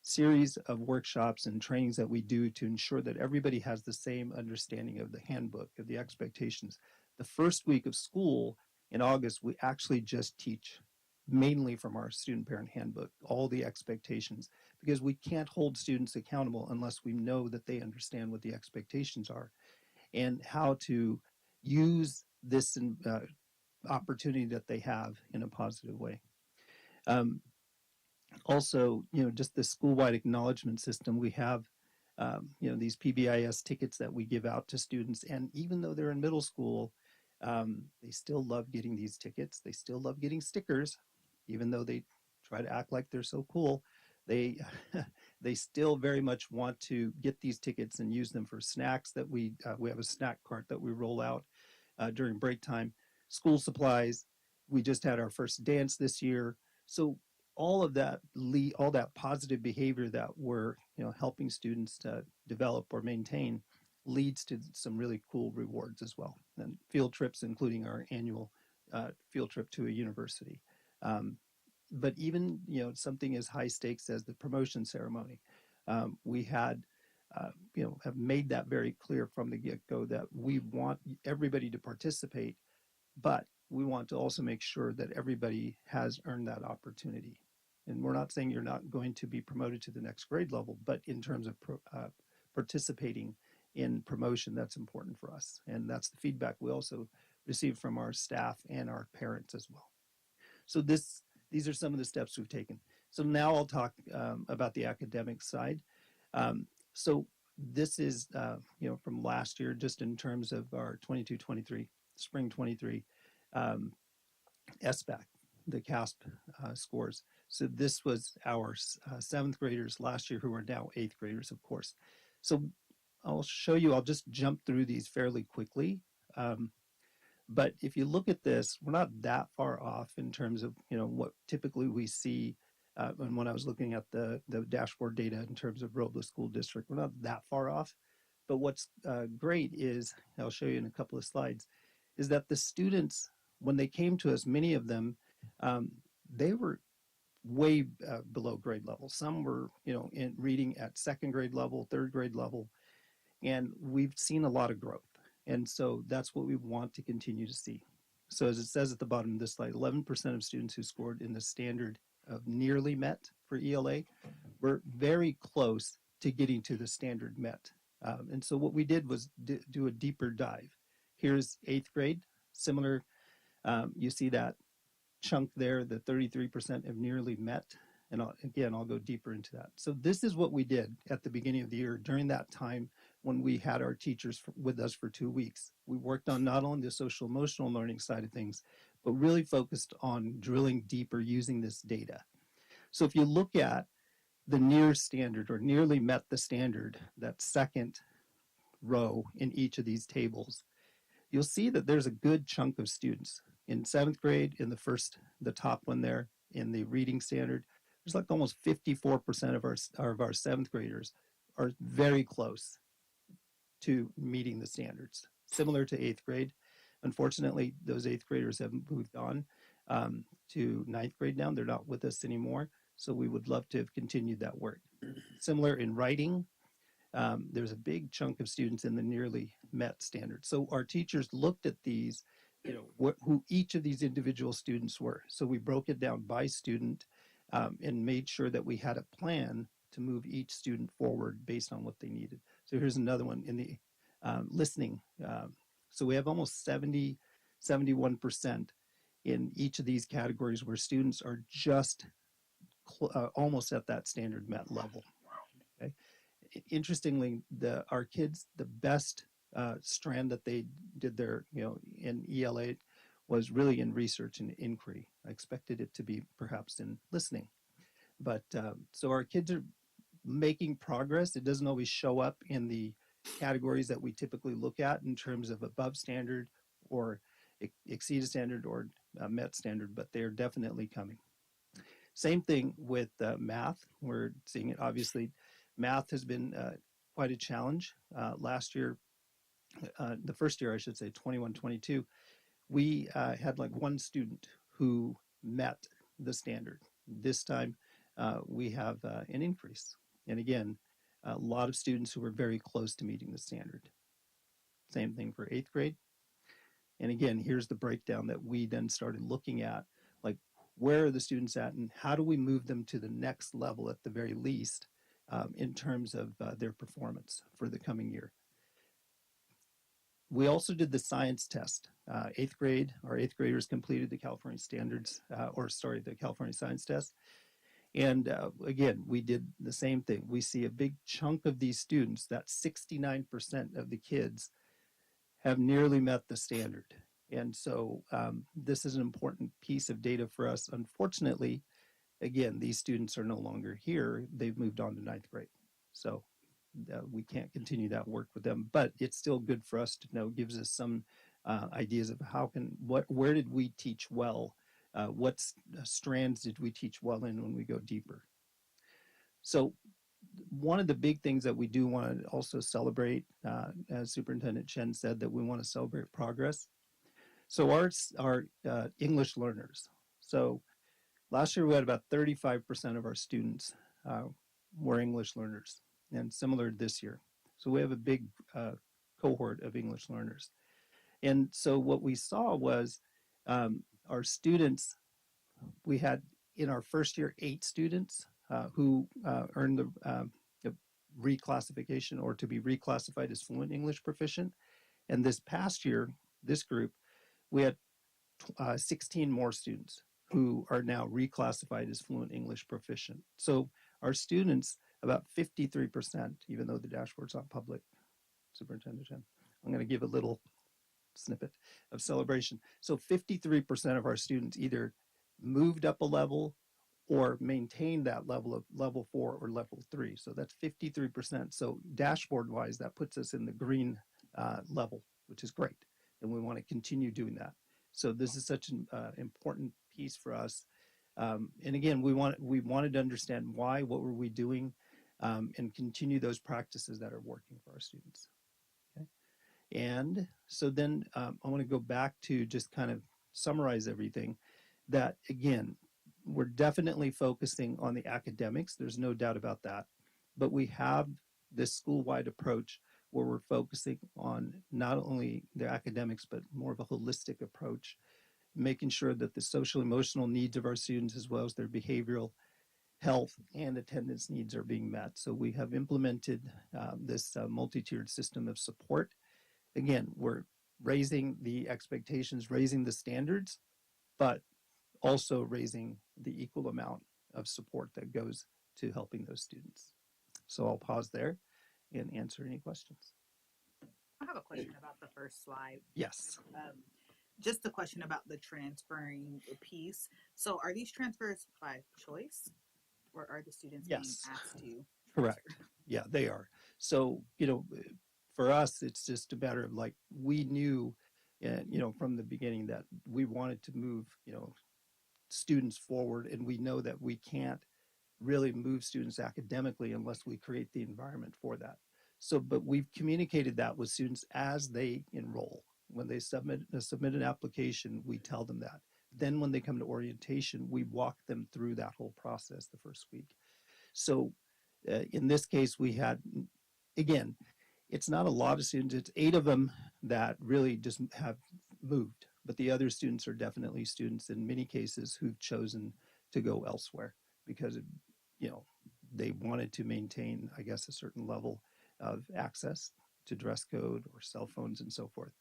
series of workshops and trainings that we do to ensure that everybody has the same understanding of the handbook, of the expectations. The first week of school in August, we actually just teach mainly from our student parent handbook, all the expectations, because we can't hold students accountable unless we know that they understand what the expectations are and how to use this opportunity that they have in a positive way. Also, just the school-wide acknowledgement system, we have, these PBIS tickets that we give out to students. And even though they're in middle school, they still love getting these tickets. They still love getting stickers, even though they try to act like they're so cool. They still very much want to get these tickets and use them for snacks that we have a snack cart that we roll out during break time, school supplies. We just had our first dance this year. So all of that, all that positive behavior that we're helping students to develop or maintain leads to some really cool rewards as well. And field trips, including our annual field trip to a university. But even something as high stakes as the promotion ceremony, we had have made that very clear from the get-go that we want everybody to participate, but we want to also make sure that everybody has earned that opportunity. And we're not saying you're not going to be promoted to the next grade level, but in terms of participating in promotion, that's important for us. And that's the feedback we also receive from our staff and our parents as well. So these are some of the steps we've taken. So now I'll talk about the academic side. So this is, from last year, just in terms of our 22-23, spring 23 SBAC, the CASP scores. So this was our seventh graders last year who are now eighth graders, of course. So I'll just jump through these fairly quickly. But if you look at this, we're not that far off in terms of, what typically we see. And when I was looking at the dashboard data in terms of Robla School District, we're not that far off. But what's great is, I'll show you in a couple of slides, is that the students, when they came to us, many of them, they were way below grade level. Some were, in reading at second grade level, third grade level, and we've seen a lot of growth. And so that's what we want to continue to see. So as it says at the bottom of this slide, 11% of students who scored in the standard of nearly met for ELA were very close to getting to the standard met. And so what we did was do a deeper dive. Here's eighth grade, similar. You see that chunk there, the 33% of nearly met. And I'll go deeper into that. So this is what we did at the beginning of the year during that time when we had our teachers with us for 2 weeks. We worked on not only the social emotional learning side of things, but really focused on drilling deeper using this data. So if you look at the near standard or nearly met the standard, that second row in each of these tables, you'll see that there's a good chunk of students in seventh grade, in the top one there, in the reading standard. There's like almost 54% of our seventh graders are very close to meeting the standards, similar to eighth grade. Unfortunately, those eighth graders have moved on to ninth grade now. They're not with us anymore. So we would love to have continued that work. Similar in writing, there's a big chunk of students in the nearly met standard. So our teachers looked at these, who each of these individual students were. So we broke it down by student and made sure that we had a plan to move each student forward based on what they needed. So here's another one in the listening. So we have almost 71% in each of these categories where students are just almost at that standard met level. Okay. Interestingly, our kids, the best strand that they did their, in ELA was really in research and inquiry. I expected it to be perhaps in listening. But so our kids are making progress. It doesn't always show up in the categories that we typically look at in terms of above standard or exceed standard or met standard, but they're definitely coming. Same thing with math. We're seeing it. Obviously, math has been quite a challenge. Last year, the first year, I should say, 21-22, we had like one student who met the standard. This time, we have an increase. And again, a lot of students who were very close to meeting the standard. Same thing for eighth grade. And again, here's the breakdown that we then started looking at, like where are the students at and how do we move them to the next level at the very least in terms of their performance for the coming year. We also did the science test. Eighth grade, our eighth graders completed the California standards, the California science test. And again, we did the same thing. We see a big chunk of these students, that 69% of the kids have nearly met the standard. And so this is an important piece of data for us. Unfortunately, again, these students are no longer here. They've moved on to ninth grade. So we can't continue that work with them, but it's still good for us to know, gives us some ideas of where did we teach well? What strands did we teach well in when we go deeper? So one of the big things that we do want to also celebrate, as Superintendent Chen said, that we want to celebrate progress. So our English learners. So last year we had about 35% of our students were English learners, and similar this year. So we have a big cohort of English learners. And so what we saw was Our students, we had in our first year 8 students who earned the reclassification or to be reclassified as fluent English proficient. And this past year, this group, we had 16 more students who are now reclassified as fluent English proficient. So our students, about 53%, even though the dashboard's not public, Superintendent Chen, I'm going to give a little snippet of celebration. So 53% of our students either moved up a level or maintained that level of level 4 or level 3. So that's 53%. So dashboard wise, that puts us in the green level, which is great. And we want to continue doing that. So this is such an important piece for us. And again, we wanted to understand why, what were we doing, and continue those practices that are working for our students. Okay. And so then I want to go back to just kind of summarize everything. That again, we're definitely focusing on the academics. There's no doubt about that. But we have this school-wide approach where we're focusing on not only their academics, but more of a holistic approach, making sure that the social emotional needs of our students, as well as their behavioral health and attendance needs, are being met. So we have implemented this multi-tiered system of support. Again, we're raising the expectations, raising the standards, but also raising the equal amount of support that goes to helping those students. So I'll pause there and answer any questions. I have a question about the first slide. Yes. Just a question about the transferring piece. So are these transfers by choice, or are the students being asked to? Correct. Yeah, they are. So, you know, for us, it's just a matter of like, we knew, you know, from the beginning that we wanted to move, you know, students forward, and we know that we can't really move students academically unless we create the environment for that. So, but we've communicated that with students as they enroll. When they submit an application, we tell them that. Then when they come to orientation, we walk them through that whole process the first week. So in this case, we had, again, it's not a lot of students, it's 8 of them that really just have moved, but the other students are definitely students in many cases who've chosen to go elsewhere because, you know, they wanted to maintain, I guess, a certain level of access to dress code or cell phones and so forth.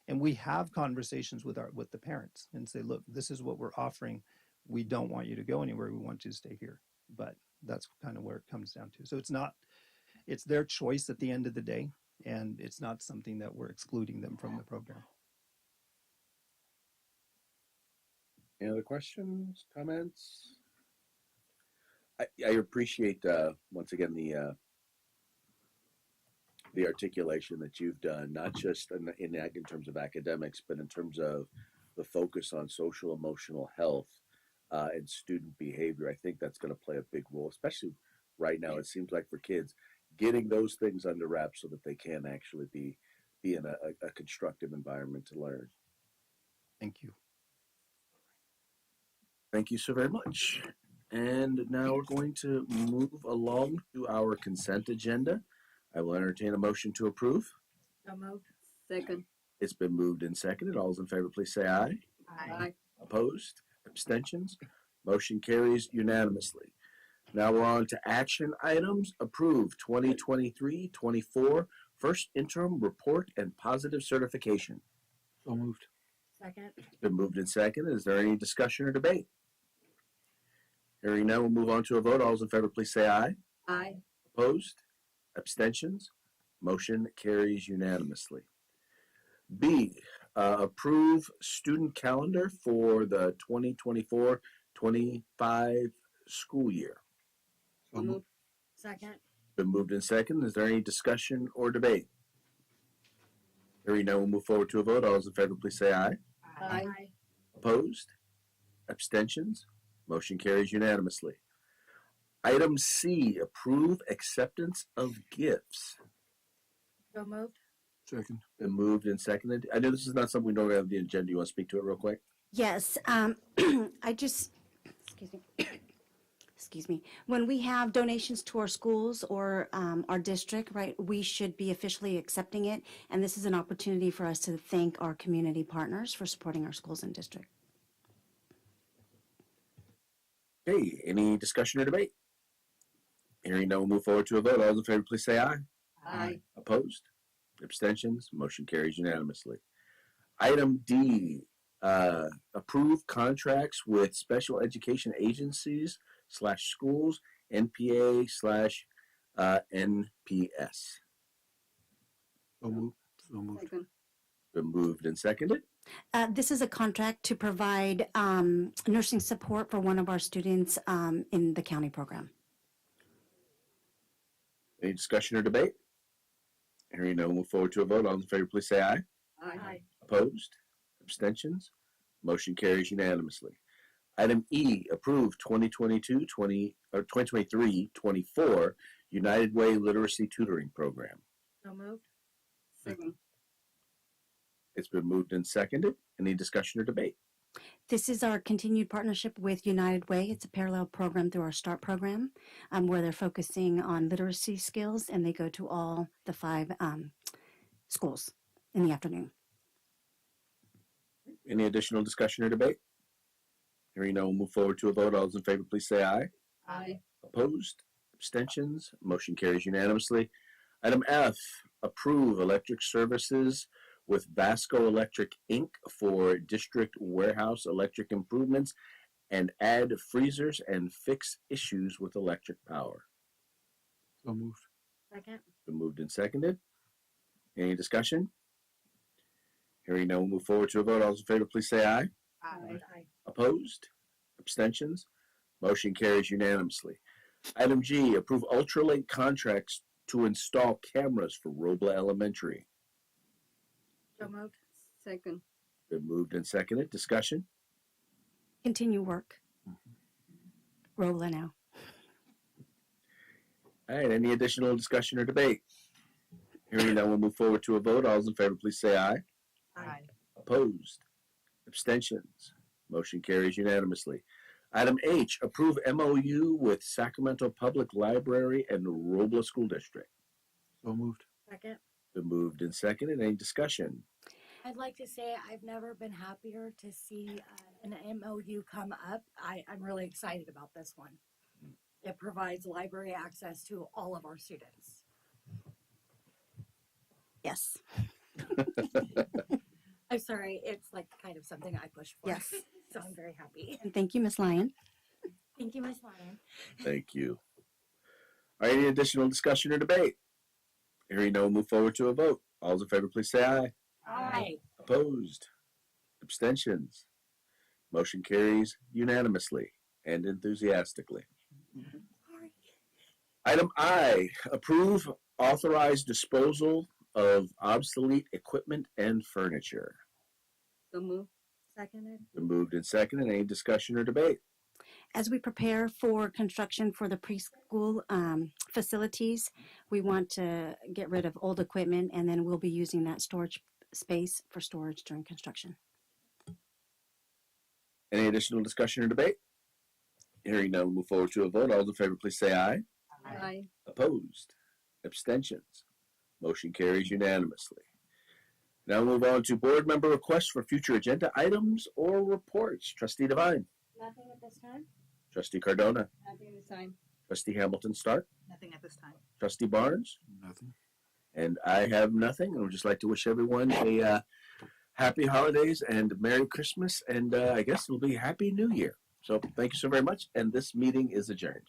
And we have conversations with the parents and say, look, this is what we're offering. We don't want you to go anywhere. We want you to stay here. But that's kind of where it comes down to. So it's their choice at the end of the day, and it's not something that we're excluding them from the program. Any other questions, comments? I appreciate once again the articulation that you've done, not just in terms of academics, but in terms of the focus on social emotional health and student behavior. I think that's going to play a big role, especially right now. It seems like for kids, getting those things under wraps so that they can actually be in a constructive environment to learn. Thank you. Thank you so very much. And now we're going to move along to our consent agenda. I will entertain a motion to approve. So moved. Second. It's been moved and seconded. All those in favor, please say aye. Aye. Opposed? Abstentions? Motion carries unanimously. Now we're on to action items. Approve 2023-24 first interim report and positive certification. So moved. Second. It's been moved and seconded. Is there any discussion or debate? Hearing none, we'll move on to a vote. All those in favor, please say aye. Aye. Opposed? Abstentions? Motion carries unanimously. B, approve student calendar for the 2024-25 school year. So moved. Second. Been moved and seconded. Is there any discussion or debate? Hearing none, we'll move forward to a vote. All those in favor, please say aye. Aye. Opposed? Abstentions? Motion carries unanimously. Item C, approve acceptance of gifts. So moved. Second. Been moved and seconded. I know this is not something we normally have on the agenda. You want to speak to it real quick? Yes, I just, excuse me, excuse me. When we have donations to our schools or our district, right, we should be officially accepting it. And this is an opportunity for us to thank our community partners for supporting our schools and district. Okay, any discussion or debate? Hearing none, we'll move forward to a vote. All those in favor, please say aye. Aye. Opposed? Abstentions? Motion carries unanimously. Item D, approve contracts with special education agencies / schools, NPA / NPS. So moved. So moved. Second. Been moved and seconded. This is a contract to provide nursing support for one of our students in the county program. Any discussion or debate? Hearing none, we'll move forward to a vote. All those in favor, please say aye. Aye. Opposed? Abstentions? Motion carries unanimously. Item E, approve 2023-24 United Way Literacy Tutoring Program. So moved. Second. It's been moved and seconded. Any discussion or debate? This is our continued partnership with United Way. It's a parallel program through our START program where they're focusing on literacy skills, and they go to all the 5 schools in the afternoon. Any additional discussion or debate? Hearing none, we'll move forward to a vote. All those in favor, please say aye. Aye. Opposed? Abstentions? Motion carries unanimously. Item F, approve electric services with Vasco Electric Inc. for district warehouse electric improvements and add freezers and fix issues with electric power. So moved. Second. Been moved and seconded. Any discussion? Hearing none, we'll move forward to a vote. All those in favor, please say aye. Aye. Opposed? Abstentions? Motion carries unanimously. Item G, approve Ultralink contracts to install cameras for Robla Elementary. So moved. Second. Been moved and seconded. Discussion? Continue work. Robla now. All right, any additional discussion or debate? Hearing none, we'll move forward to a vote. All those in favor, please say aye. Aye. Opposed? Abstentions? Motion carries unanimously. Item H, approve MOU with Sacramento Public Library and Robla School District. So moved. Second. Been moved and seconded. Any discussion? I'd like to say I've never been happier to see an MOU come up. I'm really excited about this one. It provides library access to all of our students. Yes. I'm sorry, it's like kind of something I push for. Yes. So I'm very happy. And thank you, Ms. Lyon. Thank you, Ms. Lyon. Thank you. All right, any additional discussion or debate? Hearing none, we'll move forward to a vote. All those in favor, please say aye. Aye. Opposed? Abstentions? Motion carries unanimously and enthusiastically. Item I, approve authorized disposal of obsolete equipment and furniture. So move. Seconded. Been moved and seconded. Any discussion or debate? As we prepare for construction for the preschool facilities, we want to get rid of old equipment, and then we'll be using that storage space for storage during construction. Any additional discussion or debate? Hearing none, we'll move forward to a vote. All those in favor, please say aye. Aye. Opposed? Abstentions? Motion carries unanimously. Now move on to board member requests for future agenda items or reports. Trustee Devine. Nothing at this time? Trustee Cardona. Nothing this time. Trustee Hamilton Stark. Nothing at this time. Trustee Barnes. Nothing. And I have nothing. I would just like to wish everyone a happy holidays and Merry Christmas. And I guess it'll be Happy New Year. So thank you so very much. And this meeting is adjourned.